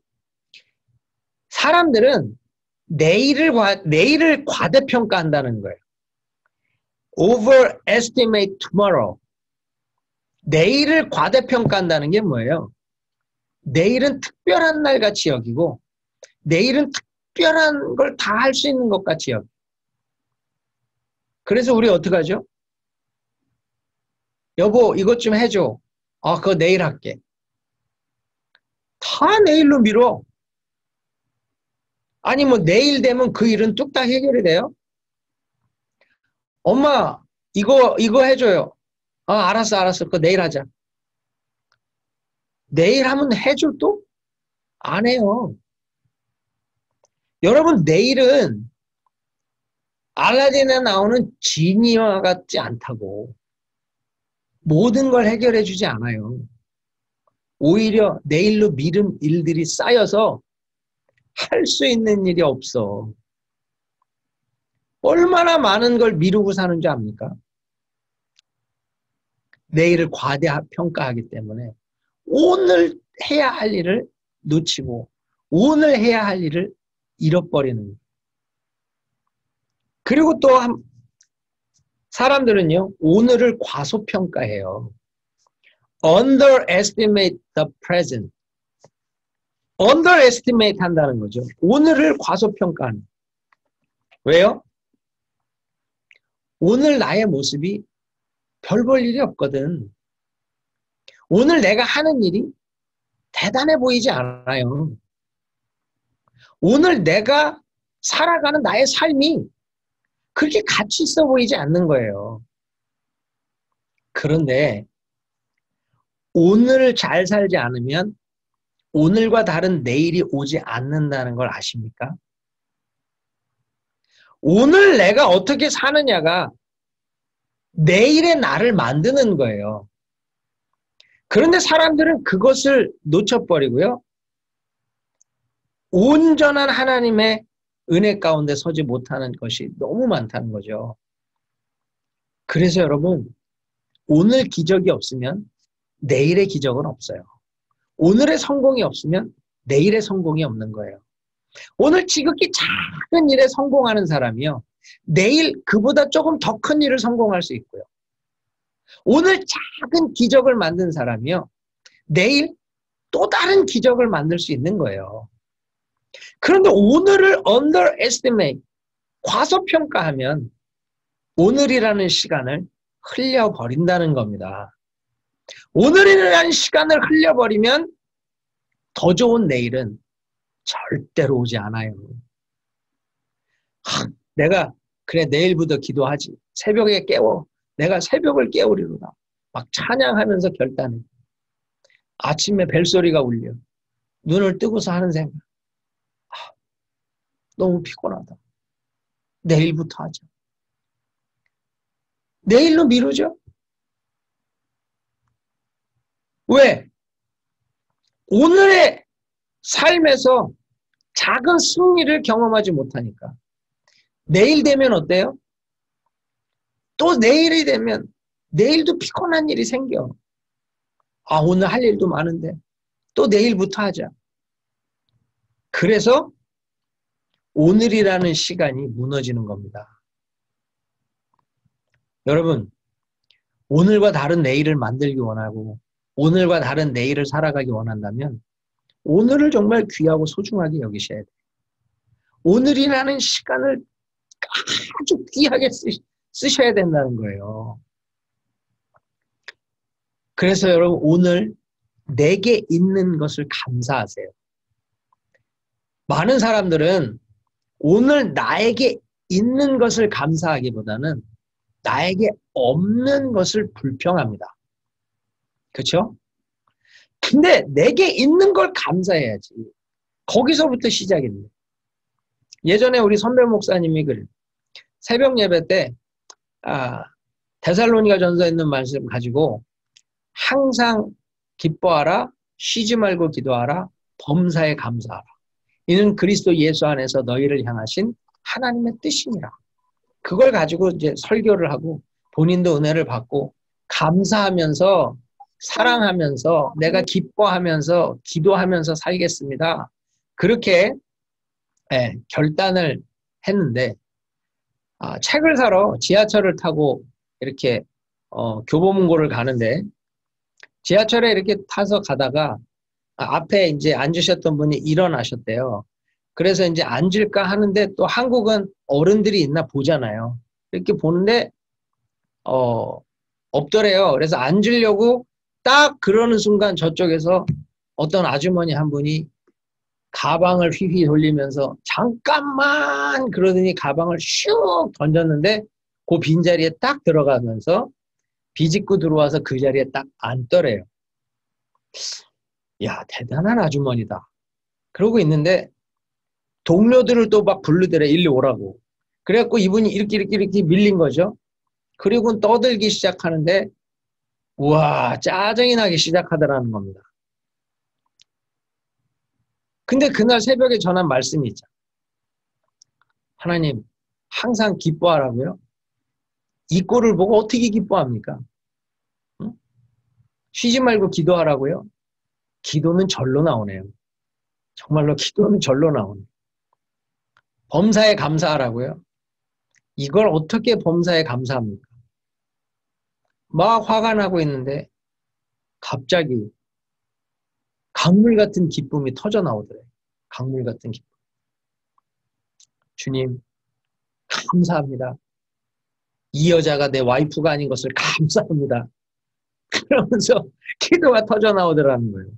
사람들은 내일을 과대평가한다는 거예요. overestimate tomorrow. 내일을 과대평가한다는 게 뭐예요? 내일은 특별한 날 같이 여기고 내일은 특별한 걸 다 할 수 있는 것 같이 여기고 그래서 우리 어떻게 하죠? 여보 이것 좀 해줘. 그거 내일 할게. 다 내일로 미뤄. 아니 뭐 내일 되면 그 일은 뚝딱 해결이 돼요? 엄마 이거 해줘요. 알았어. 그거 내일 하자. 내일 하면 해줘 또? 안 해요. 여러분 내일은 알라딘에 나오는 지니와 같지 않다고. 모든 걸 해결해 주지 않아요. 오히려 내일로 미룬 일들이 쌓여서 할 수 있는 일이 없어. 얼마나 많은 걸 미루고 사는 줄 압니까? 내일을 과대평가하기 때문에 오늘 해야 할 일을 놓치고 오늘 해야 할 일을 잃어버리는. 그리고 또 사람들은요, 오늘을 과소평가해요. underestimate the present. underestimate 한다는 거죠. 오늘을 과소평가하는. 왜요? 오늘 나의 모습이 별 볼 일이 없거든. 오늘 내가 하는 일이 대단해 보이지 않아요. 오늘 내가 살아가는 나의 삶이 그렇게 가치 있어 보이지 않는 거예요. 그런데 오늘 잘 살지 않으면 오늘과 다른 내일이 오지 않는다는 걸 아십니까? 오늘 내가 어떻게 사느냐가 내일의 나를 만드는 거예요. 그런데 사람들은 그것을 놓쳐버리고요. 온전한 하나님의 은혜 가운데 서지 못하는 것이 너무 많다는 거죠. 그래서 여러분, 오늘 기적이 없으면 내일의 기적은 없어요. 오늘의 성공이 없으면 내일의 성공이 없는 거예요. 오늘 지극히 작은 일에 성공하는 사람이요. 내일 그보다 조금 더 큰 일을 성공할 수 있고요. 오늘 작은 기적을 만든 사람이요. 내일 또 다른 기적을 만들 수 있는 거예요. 그런데 오늘을 underestimate, 과소평가하면 오늘이라는 시간을 흘려버린다는 겁니다. 오늘이라는 시간을 흘려버리면 더 좋은 내일은 절대로 오지 않아요. 내가 그래 내일부터 기도하지. 새벽에 깨워. 내가 새벽을 깨우리로다. 막 찬양하면서 결단해. 아침에 벨소리가 울려. 눈을 뜨고서 하는 생각. 너무 피곤하다. 내일부터 하자. 내일로 미루죠? 왜? 오늘의 삶에서 작은 승리를 경험하지 못하니까. 내일 되면 어때요? 또 내일이 되면 내일도 피곤한 일이 생겨. 오늘 할 일도 많은데 또 내일부터 하자. 그래서 오늘이라는 시간이 무너지는 겁니다. 여러분, 오늘과 다른 내일을 만들기 원하고 오늘과 다른 내일을 살아가기 원한다면 오늘을 정말 귀하고 소중하게 여기셔야 돼요. 오늘이라는 시간을 아주 귀하게 쓰셔야 된다는 거예요. 그래서 여러분 오늘 내게 있는 것을 감사하세요. 많은 사람들은 오늘 나에게 있는 것을 감사하기보다는 나에게 없는 것을 불평합니다. 그렇죠? 근데 내게 있는 걸 감사해야지. 거기서부터 시작입니다. 예전에 우리 선배 목사님이 그래요. 새벽 예배 때 데살로니가 전서에 있는 말씀 가지고 항상 기뻐하라, 쉬지 말고 기도하라, 범사에 감사하라. 이는 그리스도 예수 안에서 너희를 향하신 하나님의 뜻이니라. 그걸 가지고 이제 설교를 하고 본인도 은혜를 받고 감사하면서 사랑하면서 내가 기뻐하면서 기도하면서 살겠습니다. 그렇게 결단을 했는데 책을 사러 지하철을 타고 이렇게 교보문고를 가는데 지하철에 이렇게 타서 가다가 앞에 이제 앉으셨던 분이 일어나셨대요. 그래서 이제 앉을까 하는데 또 한국은 어른들이 있나 보잖아요. 이렇게 보는데 없더래요. 그래서 앉으려고 딱 그러는 순간 저쪽에서 어떤 아주머니 한 분이 가방을 휘휘 돌리면서 잠깐만 그러더니 가방을 슉 던졌는데 그 빈자리에 딱 들어가면서 비집고 들어와서 그 자리에 딱 앉더래요. 야, 대단한 아주머니다. 그러고 있는데 동료들을 또 막 부르더래. 일리 오라고. 그래갖고 이분이 이렇게 밀린 거죠. 그리고 떠들기 시작하는데 우와, 짜증이 나기 시작하더라는 겁니다. 근데 그날 새벽에 전한 말씀이 있죠. 하나님, 항상 기뻐하라고요? 이 꼴을 보고 어떻게 기뻐합니까? 응? 쉬지 말고 기도하라고요? 기도는 절로 나오네요. 정말로 기도는 절로 나오네요. 범사에 감사하라고요? 이걸 어떻게 범사에 감사합니까? 막 화가 나고 있는데 갑자기 강물 같은 기쁨이 터져 나오더래요. 강물 같은 기쁨. 주님, 감사합니다. 이 여자가 내 와이프가 아닌 것을 감사합니다. 그러면서 기도가 터져 나오더라는 거예요.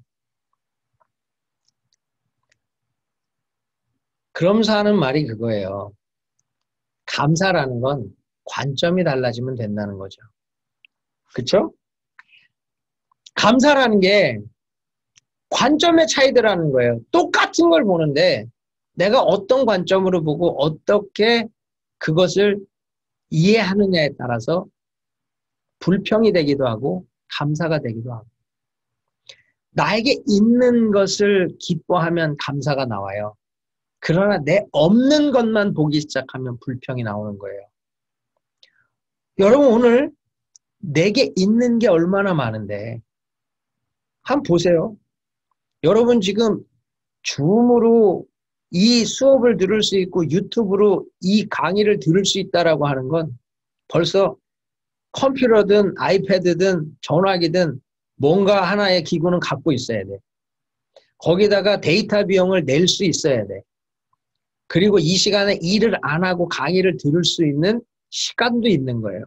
그러면서 하는 말이 그거예요. 감사라는 건 관점이 달라지면 된다는 거죠. 그렇죠? 감사라는 게 관점의 차이더라는 거예요. 똑같은 걸 보는데 내가 어떤 관점으로 보고 어떻게 그것을 이해하느냐에 따라서 불평이 되기도 하고 감사가 되기도 하고 나에게 있는 것을 기뻐하면 감사가 나와요. 그러나 내 없는 것만 보기 시작하면 불평이 나오는 거예요. 여러분 오늘 내게 있는 게 얼마나 많은데 한번 보세요. 여러분 지금 줌으로 이 수업을 들을 수 있고 유튜브로 이 강의를 들을 수 있다라고 하는 건 벌써 컴퓨터든 아이패드든 전화기든 뭔가 하나의 기구는 갖고 있어야 돼. 거기다가 데이터 비용을 낼 수 있어야 돼. 그리고 이 시간에 일을 안 하고 강의를 들을 수 있는 시간도 있는 거예요.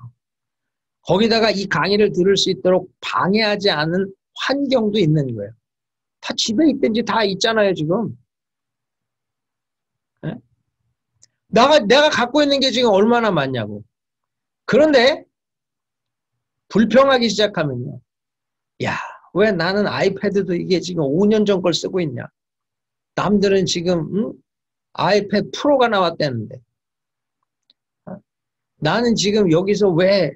거기다가 이 강의를 들을 수 있도록 방해하지 않은 환경도 있는 거예요. 다 집에 있든지 다 있잖아요, 지금. 네? 내가 갖고 있는 게 지금 얼마나 많냐고. 그런데 불평하기 시작하면요. 야, 왜 나는 아이패드도 이게 지금 5년 전 걸 쓰고 있냐. 남들은 지금 아이패드 프로가 나왔다는데 나는 지금 여기서 왜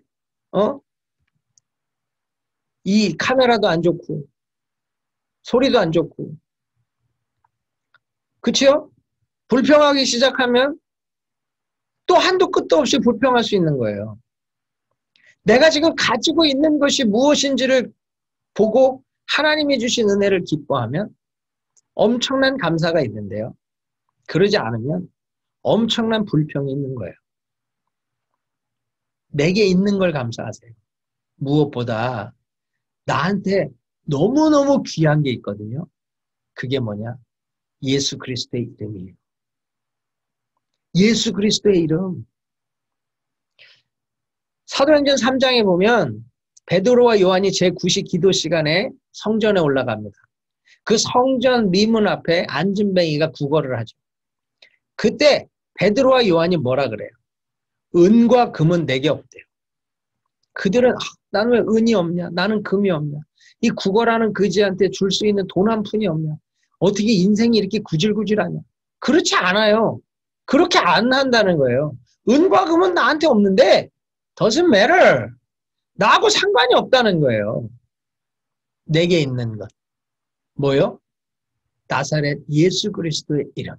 이 카메라도 안 좋고 소리도 안 좋고 그치요? 불평하기 시작하면 또 한도 끝도 없이 불평할 수 있는 거예요. 내가 지금 가지고 있는 것이 무엇인지를 보고 하나님이 주신 은혜를 기뻐하면 엄청난 감사가 있는데요. 그러지 않으면 엄청난 불평이 있는 거예요. 내게 있는 걸 감사하세요. 무엇보다 나한테 너무너무 귀한 게 있거든요. 그게 뭐냐? 예수 그리스도의 이름이에요. 예수 그리스도의 이름. 사도행전 3장에 보면 베드로와 요한이 제9시 기도 시간에 성전에 올라갑니다. 그 성전 미문 앞에 안진뱅이가 구걸을 하죠. 그때 베드로와 요한이 뭐라 그래요? 은과 금은 내게 없대요. 그들은 나는 왜 은이 없냐? 나는 금이 없냐? 이 구걸하는 그지한테 줄 수 있는 돈 한 푼이 없냐? 어떻게 인생이 이렇게 구질구질하냐? 그렇지 않아요. 그렇게 안 한다는 거예요. 은과 금은 나한테 없는데 doesn't matter. 나하고 상관이 없다는 거예요. 내게 있는 것. 뭐요? 나사렛 예수 그리스도의 이름.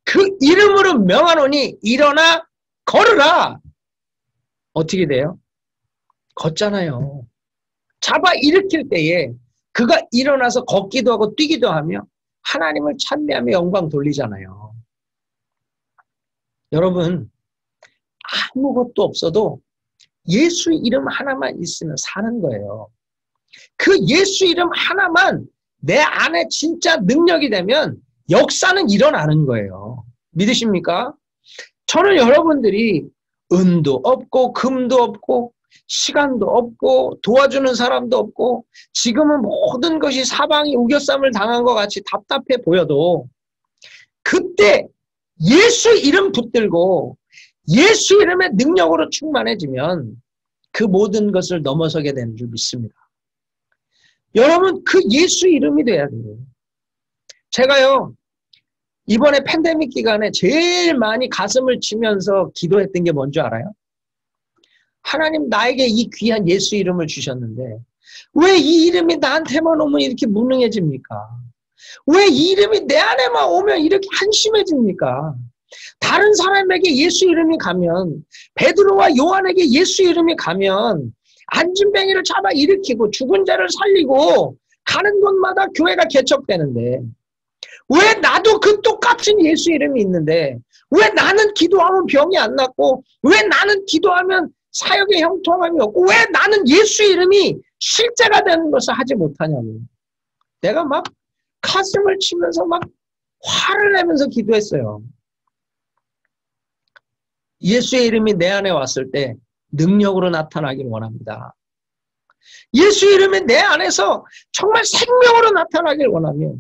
그 이름으로 명하노니 일어나 걸으라. 어떻게 돼요? 걷잖아요. 잡아 일으킬 때에 그가 일어나서 걷기도 하고 뛰기도 하며 하나님을 찬미하며 영광 돌리잖아요. 여러분, 아무것도 없어도 예수 이름 하나만 있으면 사는 거예요. 그 예수 이름 하나만 내 안에 진짜 능력이 되면 역사는 일어나는 거예요. 믿으십니까? 저는 여러분들이 은도 없고 금도 없고 시간도 없고 도와주는 사람도 없고 지금은 모든 것이 사방이 우겨쌈을 당한 것 같이 답답해 보여도 그때 예수 이름 붙들고 예수 이름의 능력으로 충만해지면 그 모든 것을 넘어서게 되는 줄 믿습니다. 여러분, 그 예수 이름이 돼야 돼요. 제가요, 이번에 팬데믹 기간에 제일 많이 가슴을 치면서 기도했던 게 뭔지 알아요? 하나님, 나에게 이 귀한 예수 이름을 주셨는데 왜 이 이름이 나한테만 오면 이렇게 무능해집니까? 왜 이 이름이 내 안에만 오면 이렇게 한심해집니까? 다른 사람에게 예수 이름이 가면, 베드로와 요한에게 예수 이름이 가면 안진뱅이를 잡아 일으키고 죽은 자를 살리고 가는 곳마다 교회가 개척되는데 왜 나도 그 똑같은 예수 이름이 있는데 왜 나는 기도하면 병이 안 낫고 왜 나는 기도하면 사역의 형통함이 없고 왜 나는 예수 이름이 실제가 되는 것을 하지 못하냐고. 내가 막 가슴을 치면서 막 화를 내면서 기도했어요. 예수의 이름이 내 안에 왔을 때 능력으로 나타나길 원합니다. 예수 이름이 내 안에서 정말 생명으로 나타나길 원하며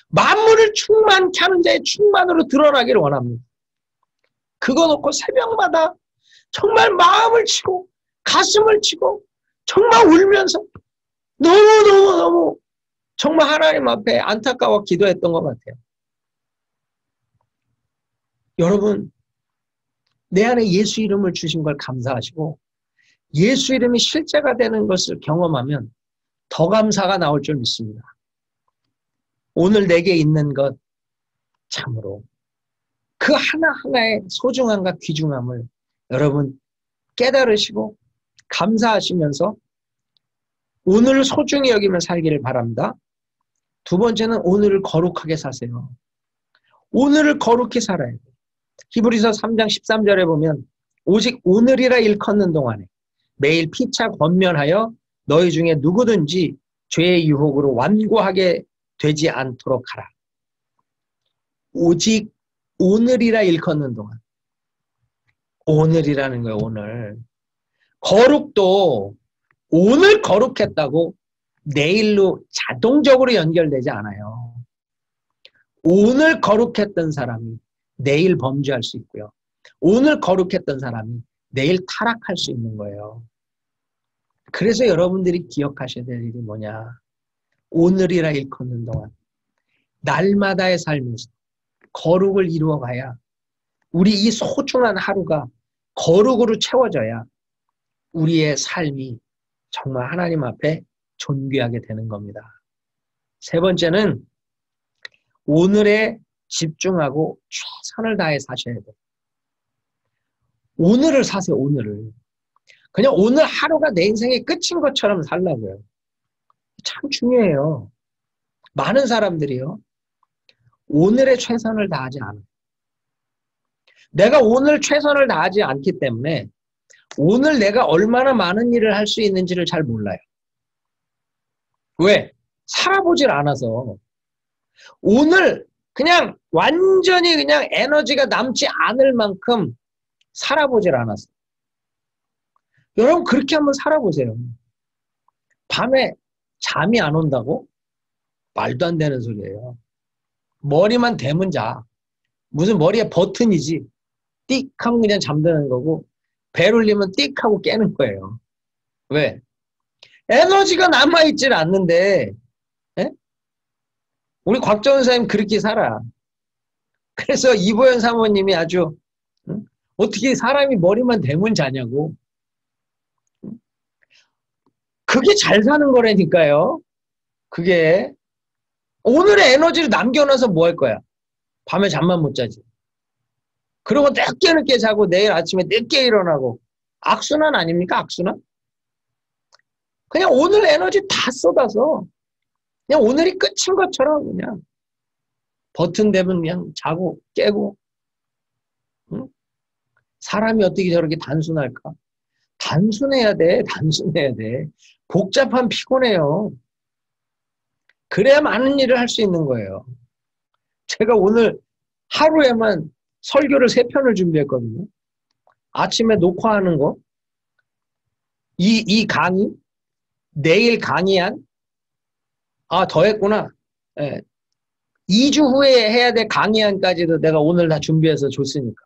만물을 충만케 하는 자의 충만으로 드러나길 원합니다. 그거 놓고 새벽마다 정말 마음을 치고 가슴을 치고 정말 울면서 너무너무 정말 하나님 앞에 안타까워 기도했던 것 같아요. 여러분, 내 안에 예수 이름을 주신 걸 감사하시고 예수 이름이 실제가 되는 것을 경험하면 더 감사가 나올 줄 믿습니다. 오늘 내게 있는 것 참으로 그 하나하나의 소중함과 귀중함을 여러분 깨달으시고 감사하시면서 오늘을 소중히 여기며 살기를 바랍니다. 두 번째는 오늘을 거룩하게 사세요. 오늘을 거룩히 살아야 돼요. 히브리서 3장 13절에 보면 오직 오늘이라 일컫는 동안에 매일 피차 권면하여 너희 중에 누구든지 죄의 유혹으로 완고하게 되지 않도록 하라. 오직 오늘이라 일컫는 동안. 오늘이라는 거예요. 오늘. 거룩도 오늘 거룩했다고 내일로 자동적으로 연결되지 않아요. 오늘 거룩했던 사람이 내일 범죄할 수 있고요. 오늘 거룩했던 사람이 내일 타락할 수 있는 거예요. 그래서 여러분들이 기억하셔야 될 일이 뭐냐. 오늘이라 일컫는 동안 날마다의 삶에서 거룩을 이루어가야 우리 이 소중한 하루가 거룩으로 채워져야 우리의 삶이 정말 하나님 앞에 존귀하게 되는 겁니다. 세 번째는 오늘에 집중하고 최선을 다해 사셔야 돼요. 오늘을 사세요. 오늘을. 그냥 오늘 하루가 내 인생의 끝인 것처럼 살라고요. 참 중요해요. 많은 사람들이요. 오늘에 최선을 다하지 않아요. 내가 오늘 최선을 다하지 않기 때문에 오늘 내가 얼마나 많은 일을 할 수 있는지를 잘 몰라요. 왜? 살아보질 않아서. 오늘 그냥 완전히 그냥 에너지가 남지 않을 만큼 살아보질 않았어요. 여러분 그렇게 한번 살아보세요. 밤에 잠이 안 온다고? 말도 안 되는 소리예요. 머리만 대면 자. 무슨 머리에 버튼이지. 띡 하면 그냥 잠드는 거고 벨 울리면 띡 하고 깨는 거예요. 왜? 에너지가 남아있질 않는데 예? 우리 곽정은 사님 그렇게 살아. 그래서 이보연 사모님이 아주 응? 어떻게 사람이 머리만 대면 자냐고. 그게 잘 사는 거라니까요. 그게 오늘의 에너지를 남겨놔서 뭐 할 거야? 밤에 잠만 못 자지. 그리고 늦게 자고 내일 아침에 늦게 일어나고 악순환 아닙니까? 악순환? 그냥 오늘 에너지 다 쏟아서 그냥 오늘이 끝인 것처럼 그냥 버튼 되면 그냥 자고 깨고 응? 사람이 어떻게 저렇게 단순할까? 단순해야 돼. 단순해야 돼. 복잡한 피곤해요. 그래야 많은 일을 할 수 있는 거예요. 제가 오늘 하루에만 설교를 3편을 준비했거든요. 아침에 녹화하는 거, 이 강의, 내일 강의한, 더 했구나. 예. 2주 후에 해야 될 강의안까지도 내가 오늘 다 준비해서 줬으니까.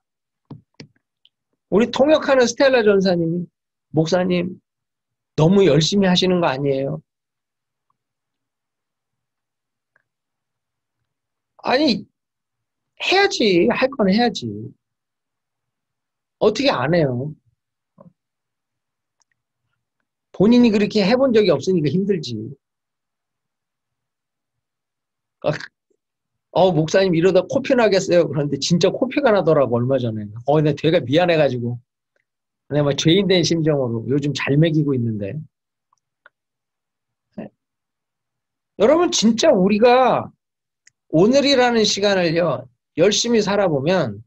우리 통역하는 스텔라 전사님이, 목사님, 너무 열심히 하시는 거 아니에요? 아니, 해야지. 할 건 해야지. 어떻게 안 해요? 본인이 그렇게 해본 적이 없으니까 힘들지. 목사님 이러다 코피 나겠어요. 그런데 진짜 코피가 나더라고, 얼마 전에. 내가 되게 미안해가지고. 내가 막 죄인 된 심정으로 요즘 잘 먹이고 있는데. 여러분, 진짜 우리가 오늘이라는 시간을요, 열심히 살아보면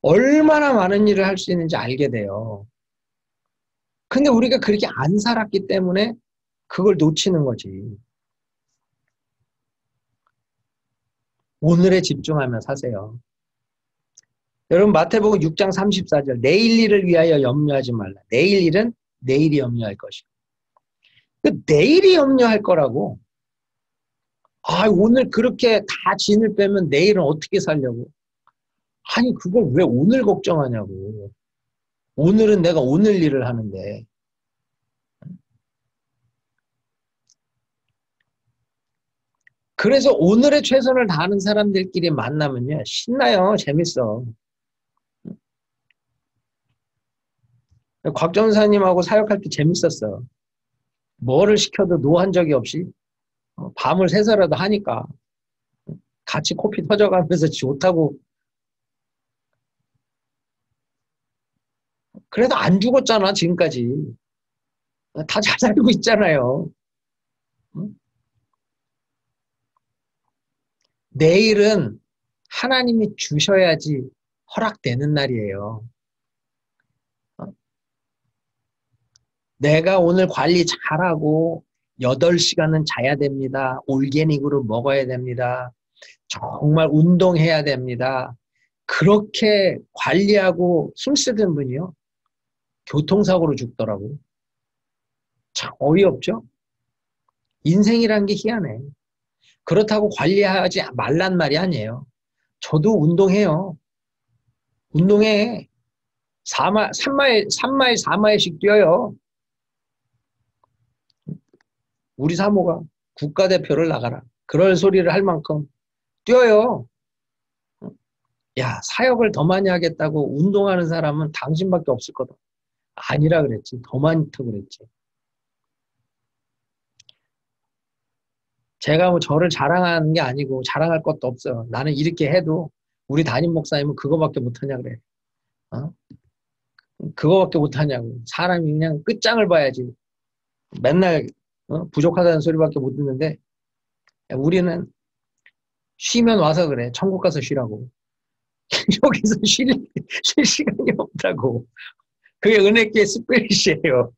얼마나 많은 일을 할 수 있는지 알게 돼요. 근데 우리가 그렇게 안 살았기 때문에 그걸 놓치는 거지. 오늘에 집중하며 사세요. 여러분 마태복음 6장 34절 내일 일을 위하여 염려하지 말라. 내일 일은 내일이 염려할 것이고. 내일이 염려할 거라고. 오늘 그렇게 다 진을 빼면 내일은 어떻게 살려고. 아니 그걸 왜 오늘 걱정하냐고. 오늘은 내가 오늘 일을 하는데. 그래서 오늘의 최선을 다하는 사람들끼리 만나면요. 신나요. 재밌어. 곽 전사님하고 사역할 때 재밌었어. 뭐를 시켜도 노한 적이 없이 밤을 새서라도 하니까 같이 코피 터져가면서 좋다고. 그래도 안 죽었잖아 지금까지. 다 잘 살고 있잖아요. 내일은 하나님이 주셔야지 허락되는 날이에요. 내가 오늘 관리 잘하고 8시간은 자야 됩니다. 올게닉으로 먹어야 됩니다. 정말 운동해야 됩니다. 그렇게 관리하고 힘쓰던 분이요. 교통사고로 죽더라고. 참 어이없죠? 인생이란 게 희한해. 그렇다고 관리하지 말란 말이 아니에요. 저도 운동해요. 운동해. 3마일, 4마일씩 뛰어요. 우리 사모가 국가대표를 나가라. 그럴 소리를 할 만큼 뛰어요. 야, 사역을 더 많이 하겠다고 운동하는 사람은 당신밖에 없을 거다. 아니라 그랬지. 더 많다 그랬지. 제가 뭐 저를 자랑하는 게 아니고 자랑할 것도 없어요. 나는 이렇게 해도 우리 담임 목사님은 그거밖에 못하냐 그래. 그거밖에 못하냐고. 사람이 그냥 끝장을 봐야지. 맨날 부족하다는 소리밖에 못 듣는데 우리는 쉬면 와서 그래. 천국 가서 쉬라고. 여기서 쉴 시간이 없다고. 그게 은혜교회 스피릿이에요.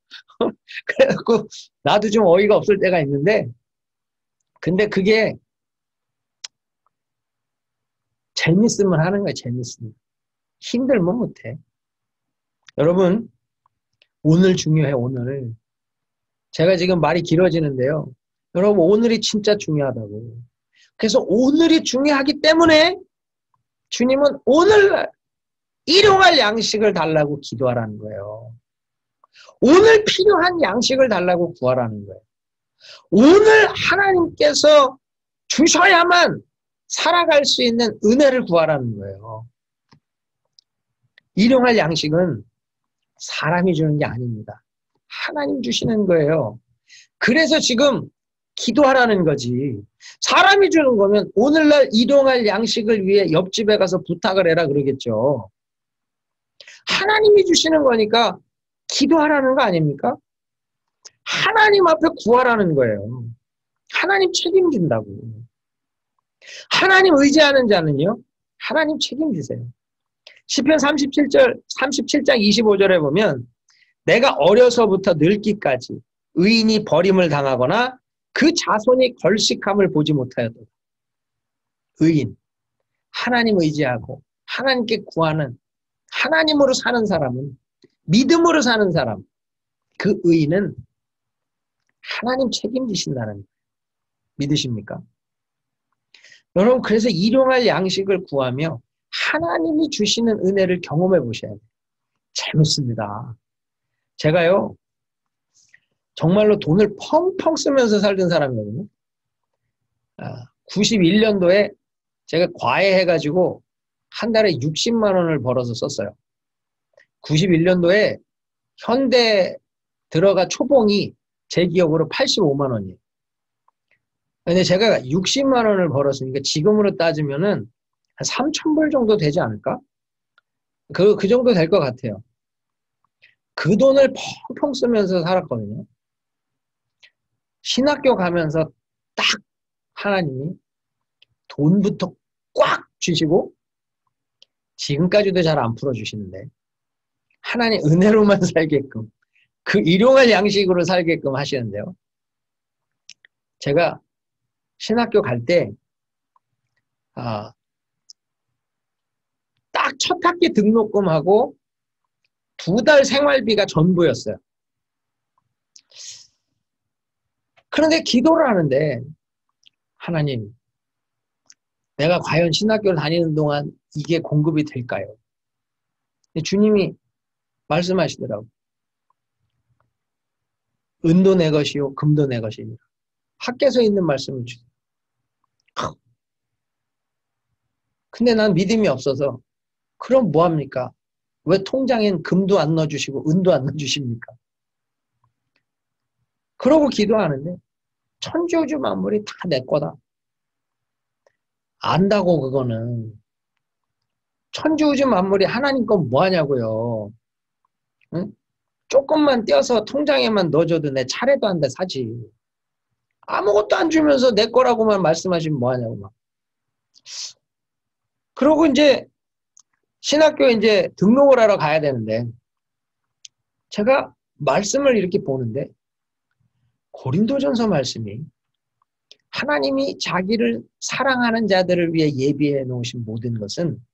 그래갖고 나도 좀 어이가 없을 때가 있는데 근데 그게 재밌으면 하는 거야. 재밌으면. 힘들면 못해. 여러분 오늘 중요해, 오늘. 제가 지금 말이 길어지는데요. 여러분, 오늘이 진짜 중요하다고. 그래서 오늘이 중요하기 때문에 주님은 오늘날 일용할 양식을 달라고 기도하라는 거예요. 오늘 필요한 양식을 달라고 구하라는 거예요. 오늘 하나님께서 주셔야만 살아갈 수 있는 은혜를 구하라는 거예요. 일용할 양식은 사람이 주는 게 아닙니다. 하나님 주시는 거예요. 그래서 지금 기도하라는 거지. 사람이 주는 거면 오늘날 일용할 양식을 위해 옆집에 가서 부탁을 해라 그러겠죠. 하나님이 주시는 거니까 기도하라는 거 아닙니까? 하나님 앞에 구하라는 거예요. 하나님 책임진다고. 하나님 의지하는 자는요, 하나님 책임지세요. 시편 37장 25절에 보면 내가 어려서부터 늙기까지 의인이 버림을 당하거나 그 자손이 걸식함을 보지 못하였다. 의인, 하나님 의지하고 하나님께 구하는, 하나님으로 사는 사람은, 믿음으로 사는 사람, 그 의인은 하나님 책임지신다는 거예요. 믿으십니까? 여러분, 그래서 일용할 양식을 구하며 하나님이 주시는 은혜를 경험해 보셔야 돼요. 재밌습니다. 제가요, 정말로 돈을 펑펑 쓰면서 살던 사람이거든요. 91년도에 제가 과외해가지고 한 달에 60만 원을 벌어서 썼어요. 91년도에 현대 들어가 초봉이 제 기억으로 85만 원이에요. 근데 제가 60만 원을 벌었으니까 지금으로 따지면은 한 3,000불 정도 되지 않을까? 그 정도 될 것 같아요. 그 돈을 펑펑 쓰면서 살았거든요. 신학교 가면서 딱 하나님이 돈부터 꽉 주시고 지금까지도 잘 안 풀어주시는데 하나님 은혜로만 살게끔 그 일용할 양식으로 살게끔 하시는데요. 제가 신학교 갈 때 딱 첫 학기 등록금하고 2달 생활비가 전부였어요. 그런데 기도를 하는데 하나님, 내가 과연 신학교를 다니는 동안 이게 공급이 될까요? 주님이 말씀하시더라고요. 은도 내 것이요 금도 내 것이니라. 학계서에 있는 말씀을 주세요. 근데 난 믿음이 없어서 그럼 뭐합니까? 왜 통장엔 금도 안 넣어주시고 은도 안 넣어주십니까? 그러고 기도하는데 천지우주 만물이 다 내 거다. 안다고 그거는. 천지우주 만물이 하나님 건 뭐하냐고요. 응? 조금만 떼어서 통장에만 넣어줘도 내 차례도 한 대 사지. 아무것도 안 주면서 내 거라고만 말씀하시면 뭐하냐고 막. 그러고 이제 신학교에 이제 등록을 하러 가야 되는데 제가 말씀을 이렇게 보는데 고린도전서 말씀이 하나님이 자기를 사랑하는 자들을 위해 예비해 놓으신 모든 것은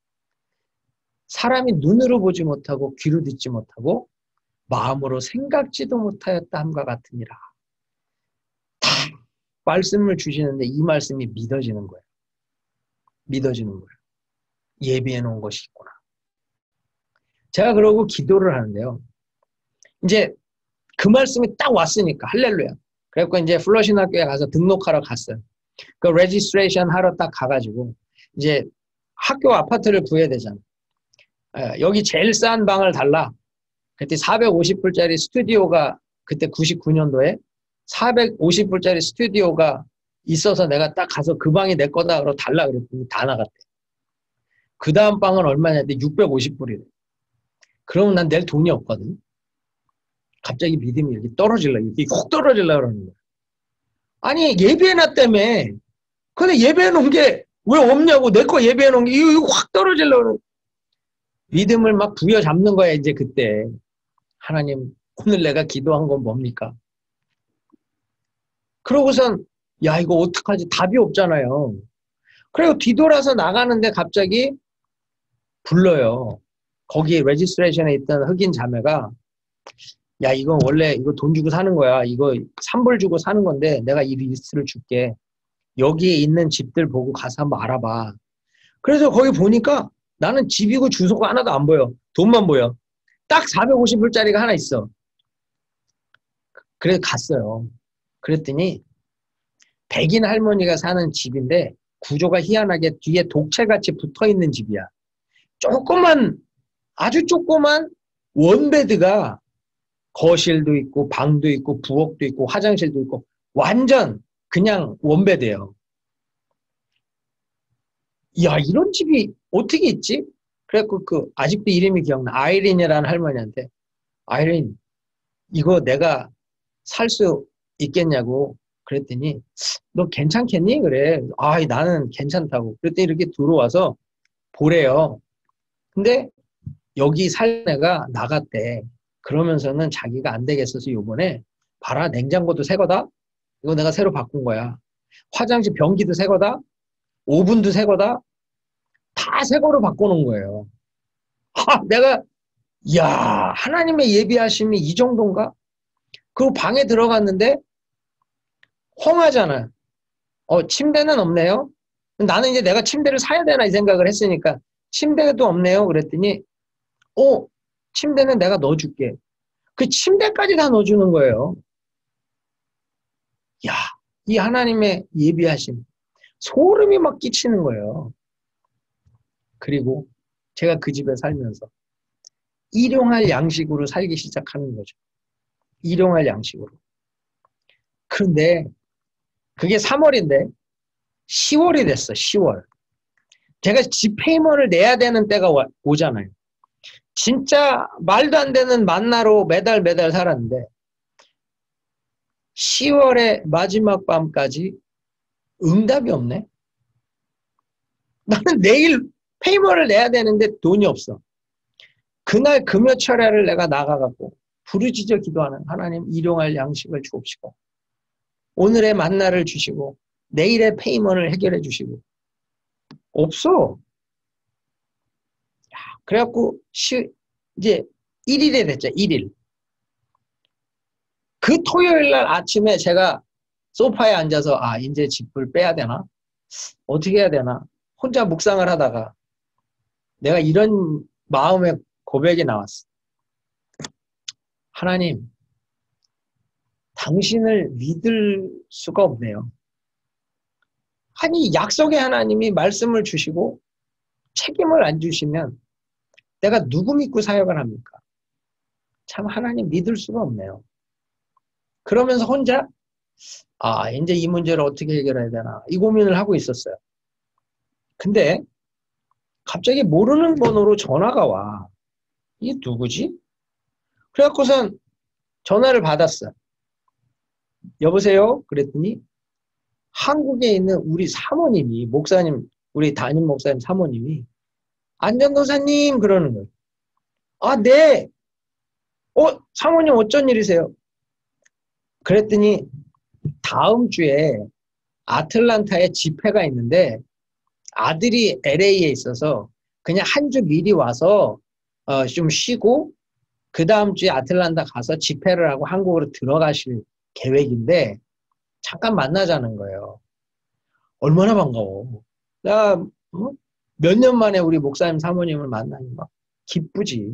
사람이 눈으로 보지 못하고 귀로 듣지 못하고 마음으로 생각지도 못하였다 함과 같으니라. 다 말씀을 주시는데 이 말씀이 믿어지는 거예요. 믿어지는 거예요. 예비해 놓은 것이 있구나. 제가 그러고 기도를 하는데요. 이제 그 말씀이 딱 왔으니까 할렐루야. 그래서 이제 플러신학교에 가서 등록하러 갔어요. 그 레지스트레이션 하러 딱 가가지고 이제 학교 아파트를 구해야 되잖아. 여기 제일 싼 방을 달라. 그때 450불짜리 스튜디오가 그때 99년도에 450불짜리 스튜디오가 있어서 내가 딱 가서 그 방이 내 거다 그러고 달라 그랬더니 다 나갔대. 그 다음 방은 얼마냐는데 650불이래. 그러면 난 낼 돈이 없거든. 갑자기 믿음이 이렇게 떨어지려고, 이렇게 훅 떨어지려고 그러는 거야. 아니, 예배해놨다며. 근데 예배해놓은 게 왜 없냐고. 내 거 예배해놓은 게 이거 확 떨어지려고 그러는 거야. 믿음을 막 부여잡는 거야, 이제 그때. 하나님, 오늘 내가 기도한 건 뭡니까? 그러고선, 야, 이거 어떡하지? 답이 없잖아요. 그리고 뒤돌아서 나가는데 갑자기 불러요. 거기 레지스트레이션에 있던 흑인 자매가 야, 이거 원래 이거 돈 주고 사는 거야. 이거 산불 주고 사는 건데 내가 이 리스트를 줄게. 여기에 있는 집들 보고 가서 한번 알아봐. 그래서 거기 보니까 나는 집이고 주소가 하나도 안 보여. 돈만 보여. 딱 450불짜리가 하나 있어. 그래서 갔어요. 그랬더니 백인 할머니가 사는 집인데 구조가 희한하게 뒤에 독채같이 붙어있는 집이야. 조그만, 아주 조그만 원베드가 거실도 있고 방도 있고 부엌도 있고 화장실도 있고 완전 그냥 원베드예요. 야, 이런 집이 어떻게 있지? 그래갖고 아직도 이름이 기억나. 아이린이라는 할머니한테 아이린, 이거 내가 살 수 있겠냐고 그랬더니 너 괜찮겠니? 그래. 아, 나는 괜찮다고. 그랬더니 이렇게 들어와서 보래요. 근데 여기 살 애가 나갔대. 그러면서는 자기가 안 되겠어서 요번에 봐라, 냉장고도 새 거다. 이거 내가 새로 바꾼 거야. 화장실 변기도 새 거다. 오븐도 새 거다. 다 새 거로 바꿔놓은 거예요. 내가 야, 하나님의 예비하심이 이 정도인가? 그 방에 들어갔는데 헝하잖아. 침대는 없네요. 나는 이제 내가 침대를 사야 되나 이 생각을 했으니까 침대도 없네요. 그랬더니 침대는 내가 넣어줄게. 그 침대까지 다 넣어주는 거예요. 야, 이 하나님의 예비하심 소름이 막 끼치는 거예요. 그리고 제가 그 집에 살면서 일용할 양식으로 살기 시작하는 거죠. 일용할 양식으로. 그런데 그게 3월인데 10월이 됐어. 10월. 제가 집페이먼을 내야 되는 때가 오잖아요. 진짜 말도 안 되는 만나로 매달 살았는데 10월의 마지막 밤까지 응답이 없네. 나는 내일 페이먼을 내야 되는데 돈이 없어. 그날 금요철야를 내가 나가갖고 부르짖어 기도하는 하나님, 일용할 양식을 주옵시고 오늘의 만나를 주시고 내일의 페이먼을 해결해 주시고 없어. 그래갖고 이제 1일에 됐죠. 1일. 그 토요일 날 아침에 제가 소파에 앉아서 이제 집을 빼야 되나? 어떻게 해야 되나? 혼자 묵상을 하다가 내가 이런 마음의 고백이 나왔어. 하나님, 당신을 믿을 수가 없네요. 아니, 약속의 하나님이 말씀을 주시고 책임을 안 주시면 내가 누구 믿고 사역을 합니까? 참 하나님 믿을 수가 없네요. 그러면서 혼자 이제 이 문제를 어떻게 해결해야 되나 이 고민을 하고 있었어요. 근데 갑자기 모르는 번호로 전화가 와. 이게 누구지? 그래갖고선 전화를 받았어. 여보세요? 그랬더니 한국에 있는 우리 사모님이, 목사님, 우리 담임 목사님 사모님이 안전도사님 그러는 거예요. 네. 사모님 어쩐 일이세요? 그랬더니 다음 주에 아틀란타에 집회가 있는데 아들이 LA에 있어서 그냥 한 주 미리 와서 좀 쉬고 그 다음 주에 아틀란타 가서 집회를 하고 한국으로 들어가실 계획인데 잠깐 만나자는 거예요. 얼마나 반가워. 나 몇 년 만에 우리 목사님 사모님을 만나니 막 기쁘지.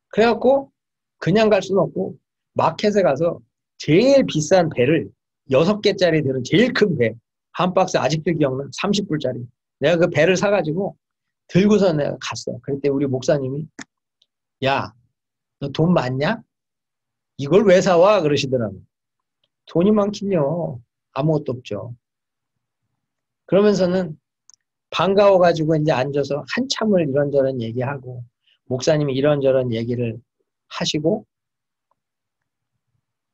그래갖고 그냥 갈 수는 없고 마켓에 가서 제일 비싼 배를 6개짜리 들은 제일 큰 배, 한 박스 아직도 기억나. 30불짜리. 내가 그 배를 사가지고 들고서 내가 갔어. 그때 우리 목사님이 야, 너 돈 많냐? 이걸 왜 사와? 그러시더라고. 돈이 많긴요. 아무것도 없죠. 그러면서는 반가워가지고 이제 앉아서 한참을 이런저런 얘기하고 목사님이 이런저런 얘기를 하시고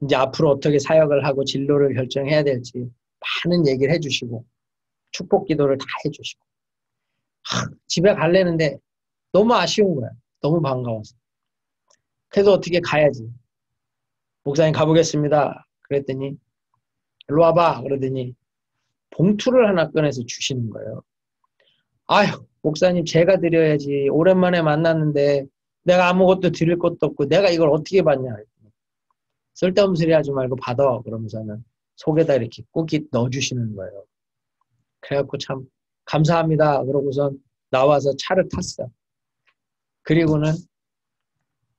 이제 앞으로 어떻게 사역을 하고 진로를 결정해야 될지 많은 얘기를 해주시고 축복 기도를 다 해주시고 집에 가려는데 너무 아쉬운 거야. 너무 반가워서. 그래서 어떻게 가야지. 목사님 가보겠습니다. 그랬더니 일로 와봐. 그러더니 봉투를 하나 꺼내서 주시는 거예요. 아휴, 목사님 제가 드려야지. 오랜만에 만났는데 내가 아무것도 드릴 것도 없고 내가 이걸 어떻게 받냐. 쓸데없는 소리 하지 말고 받아. 그러면서는 속에다 이렇게 꾹꾹 넣어주시는 거예요. 그래갖고 참 감사합니다. 그러고선 나와서 차를 탔어. 그리고는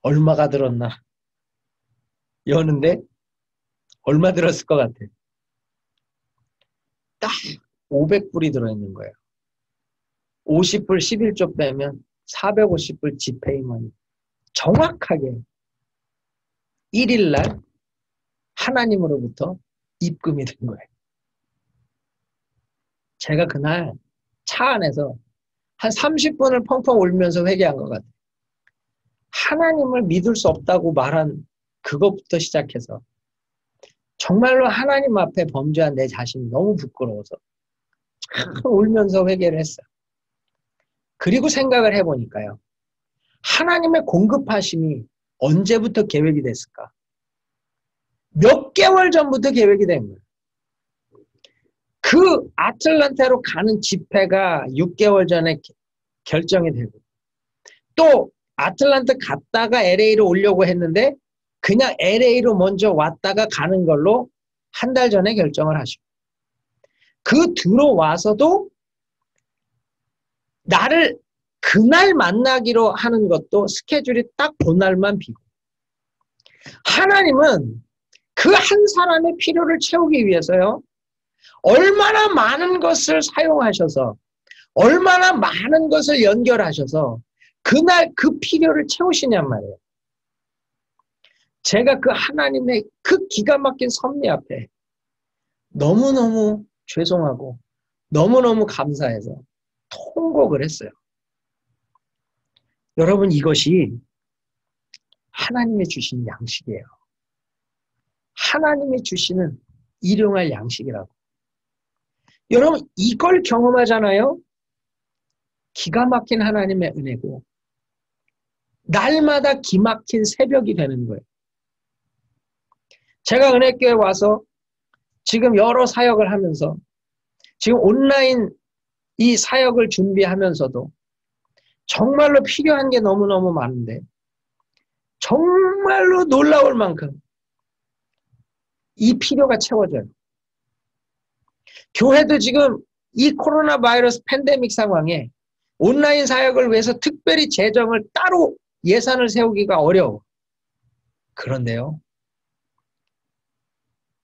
얼마가 들었나? 여는데 얼마 들었을 것 같아? 딱 500불이 들어있는 거예요. 50불 11조 빼면 450불 지페이머니. 정확하게 1일날 하나님으로부터 입금이 된 거예요. 제가 그날 차 안에서 한 30분을 펑펑 울면서 회개한 것 같아요. 하나님을 믿을 수 없다고 말한 그것부터 시작해서 정말로 하나님 앞에 범죄한 내 자신이 너무 부끄러워서 참 울면서 회개를 했어요. 그리고 생각을 해보니까요. 하나님의 공급하심이 언제부터 계획이 됐을까? 몇 개월 전부터 계획이 된 거예요. 그 아틀란타로 가는 집회가 6개월 전에 결정이 되고 또 아틀란타 갔다가 LA로 오려고 했는데 그냥 LA로 먼저 왔다가 가는 걸로 한 달 전에 결정을 하시고 그 들어와서도 나를 그날 만나기로 하는 것도 스케줄이 딱 그날만 비고 하나님은 그 한 사람의 필요를 채우기 위해서요. 얼마나 많은 것을 사용하셔서 얼마나 많은 것을 연결하셔서 그날 그 필요를 채우시냔 말이에요. 제가 그 하나님의 그 기가 막힌 섭리 앞에 너무너무 죄송하고 너무너무 감사해서 통곡을 했어요. 여러분 이것이 하나님이 주신 양식이에요. 하나님이 주시는 일용할 양식이라고. 여러분 이걸 경험하잖아요. 기가 막힌 하나님의 은혜고 날마다 기막힌 새벽이 되는 거예요. 제가 은혜교회 와서 지금 여러 사역을 하면서 지금 온라인 이 사역을 준비하면서도 정말로 필요한 게 너무너무 많은데 정말로 놀라울 만큼 이 필요가 채워져요. 교회도 지금 이 코로나 바이러스 팬데믹 상황에 온라인 사역을 위해서 특별히 재정을 따로 예산을 세우기가 어려워. 그런데요.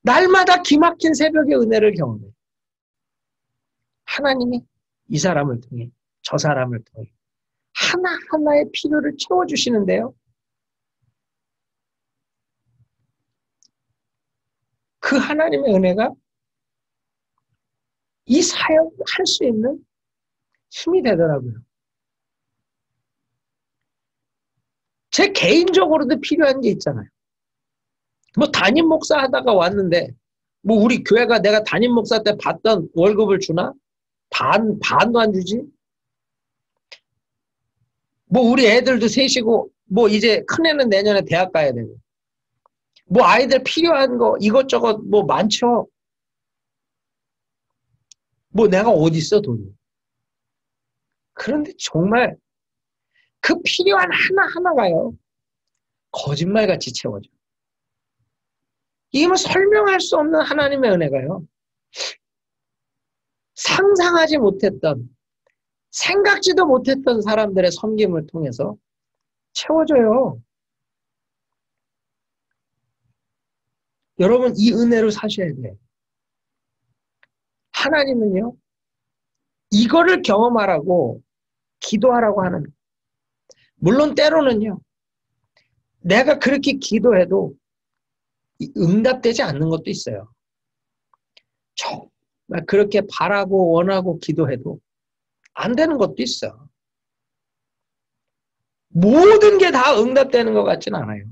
날마다 기막힌 새벽의 은혜를 경험해요. 하나님이 이 사람을 통해 저 사람을 통해 하나하나의 필요를 채워주시는데요. 그 하나님의 은혜가 이 사역을 할 수 있는 힘이 되더라고요. 제 개인적으로도 필요한 게 있잖아요. 뭐 담임 목사 하다가 왔는데 뭐 우리 교회가 내가 담임 목사 때 받던 월급을 주나? 반도 안 주지? 뭐 우리 애들도 셋이고 뭐 이제 큰애는 내년에 대학 가야 되고 뭐 아이들 필요한 거 이것저것 뭐 많죠. 뭐 내가 어디 있어 돈이. 그런데 정말 그 필요한 하나하나가요. 거짓말같이 채워져. 이게 뭐 설명할 수 없는 하나님의 은혜가요. 상상하지 못했던 생각지도 못했던 사람들의 섬김을 통해서 채워져요. 여러분 이 은혜로 사셔야 돼요. 하나님은요. 이거를 경험하라고 기도하라고 하는 물론 때로는요. 내가 그렇게 기도해도 응답되지 않는 것도 있어요. 정말 그렇게 바라고 원하고 기도해도 안 되는 것도 있어. 모든 게 다 응답되는 것 같진 않아요.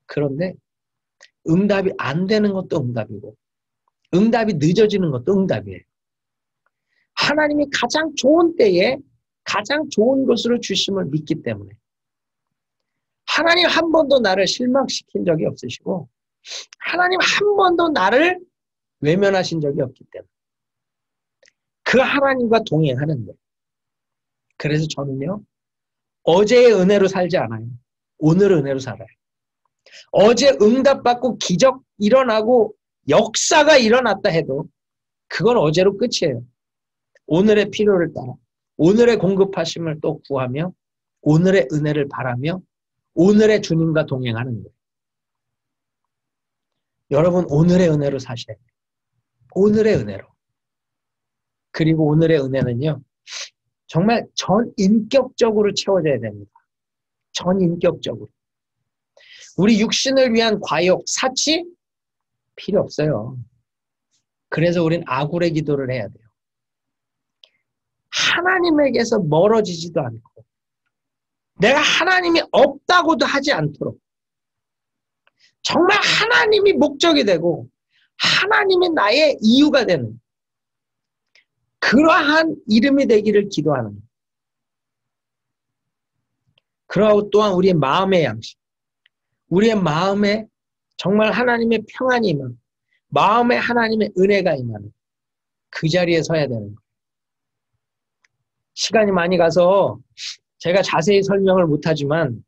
그런데 응답이 안 되는 것도 응답이고 응답이 늦어지는 것도 응답이에요. 하나님이 가장 좋은 때에 가장 좋은 것으로 주심을 믿기 때문에 하나님 한 번도 나를 실망시킨 적이 없으시고 하나님 한 번도 나를 외면하신 적이 없기 때문에 그 하나님과 동행하는데 그래서 저는요 어제의 은혜로 살지 않아요. 오늘 은혜로 살아요. 어제 응답받고 기적 일어나고 역사가 일어났다 해도 그건 어제로 끝이에요. 오늘의 필요를 따라 오늘의 공급하심을 또 구하며 오늘의 은혜를 바라며 오늘의 주님과 동행하는 거예요. 여러분 오늘의 은혜로 사셔야 돼요. 오늘의 은혜로. 그리고 오늘의 은혜는요. 정말 전인격적으로 채워져야 됩니다. 전인격적으로. 우리 육신을 위한 과욕, 사치 필요 없어요. 그래서 우린 아굴의 기도를 해야 돼요. 하나님에게서 멀어지지도 않고 내가 하나님이 없다고도 하지 않도록 정말 하나님이 목적이 되고 하나님이 나의 이유가 되는 그러한 이름이 되기를 기도하는 거예요. 그러고 또한 우리의 마음의 양식, 우리의 마음에 정말 하나님의 평안이 임하는, 마음에 하나님의 은혜가 임하는 그 자리에 서야 되는 거예요. 시간이 많이 가서 제가 자세히 설명을 못하지만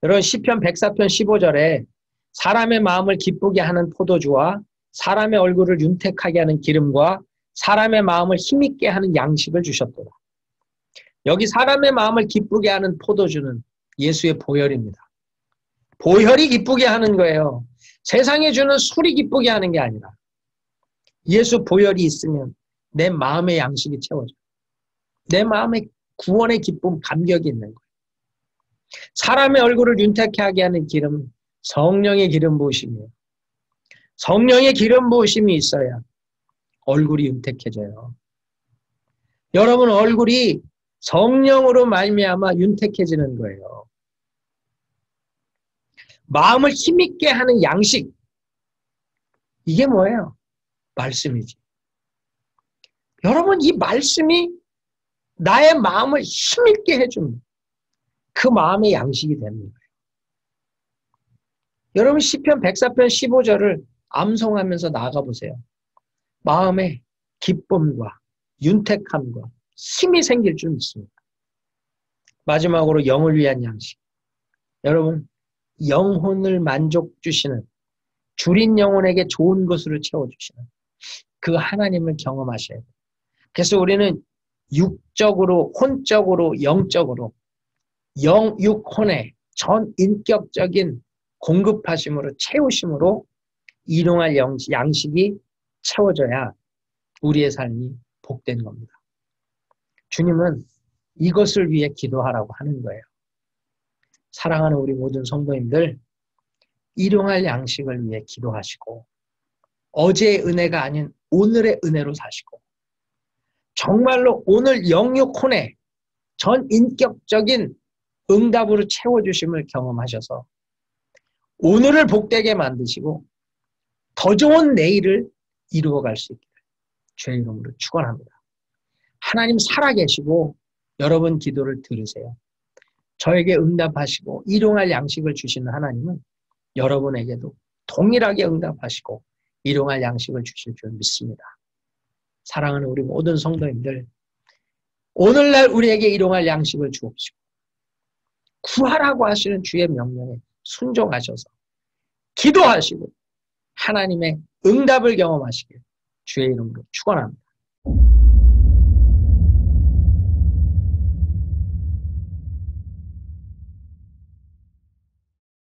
여러분 시편 104편 15절에 사람의 마음을 기쁘게 하는 포도주와 사람의 얼굴을 윤택하게 하는 기름과 사람의 마음을 힘있게 하는 양식을 주셨도다. 여기 사람의 마음을 기쁘게 하는 포도주는 예수의 보혈입니다. 보혈이 기쁘게 하는 거예요. 세상에 주는 술이 기쁘게 하는 게 아니라 예수 보혈이 있으면 내 마음의 양식이 채워져요. 내 마음에 구원의 기쁨, 감격이 있는 거예요. 사람의 얼굴을 윤택하게 하게 하는 기름은 성령의 기름 부으심이에요. 성령의 기름 부으심이 있어야 얼굴이 윤택해져요. 여러분 얼굴이 성령으로 말미암아 윤택해지는 거예요. 마음을 힘있게 하는 양식, 이게 뭐예요? 말씀이지. 여러분 이 말씀이 나의 마음을 힘있게 해주는 그 마음의 양식이 되는 거예요. 여러분 시편 104편 15절을 암송하면서 나가보세요. 마음에 기쁨과 윤택함과 힘이 생길 줄 믿습니다. 마지막으로 영을 위한 양식. 여러분 영혼을 만족 주시는, 줄인 영혼에게 좋은 것으로 채워주시는 그 하나님을 경험하셔야 돼요. 그래서 우리는 육적으로, 혼적으로, 영적으로 영육혼의 전인격적인 공급하심으로 채우심으로 일용할 양식이 채워져야 우리의 삶이 복된 겁니다. 주님은 이것을 위해 기도하라고 하는 거예요. 사랑하는 우리 모든 성도님들, 일용할 양식을 위해 기도하시고 어제의 은혜가 아닌 오늘의 은혜로 사시고 정말로 오늘 영육혼의 전인격적인 응답으로 채워주심을 경험하셔서 오늘을 복되게 만드시고 더 좋은 내일을 이루어갈 수 있기를 주의 이름으로 축원합니다. 하나님 살아계시고 여러분 기도를 들으세요. 저에게 응답하시고 일용할 양식을 주시는 하나님은 여러분에게도 동일하게 응답하시고 일용할 양식을 주실 줄 믿습니다. 사랑하는 우리 모든 성도님들, 오늘날 우리에게 일용할 양식을 주옵시고 구하라고 하시는 주의 명령에 순종하셔서 기도하시고 하나님의 응답을 경험하시길 주의 이름으로 축원합니다.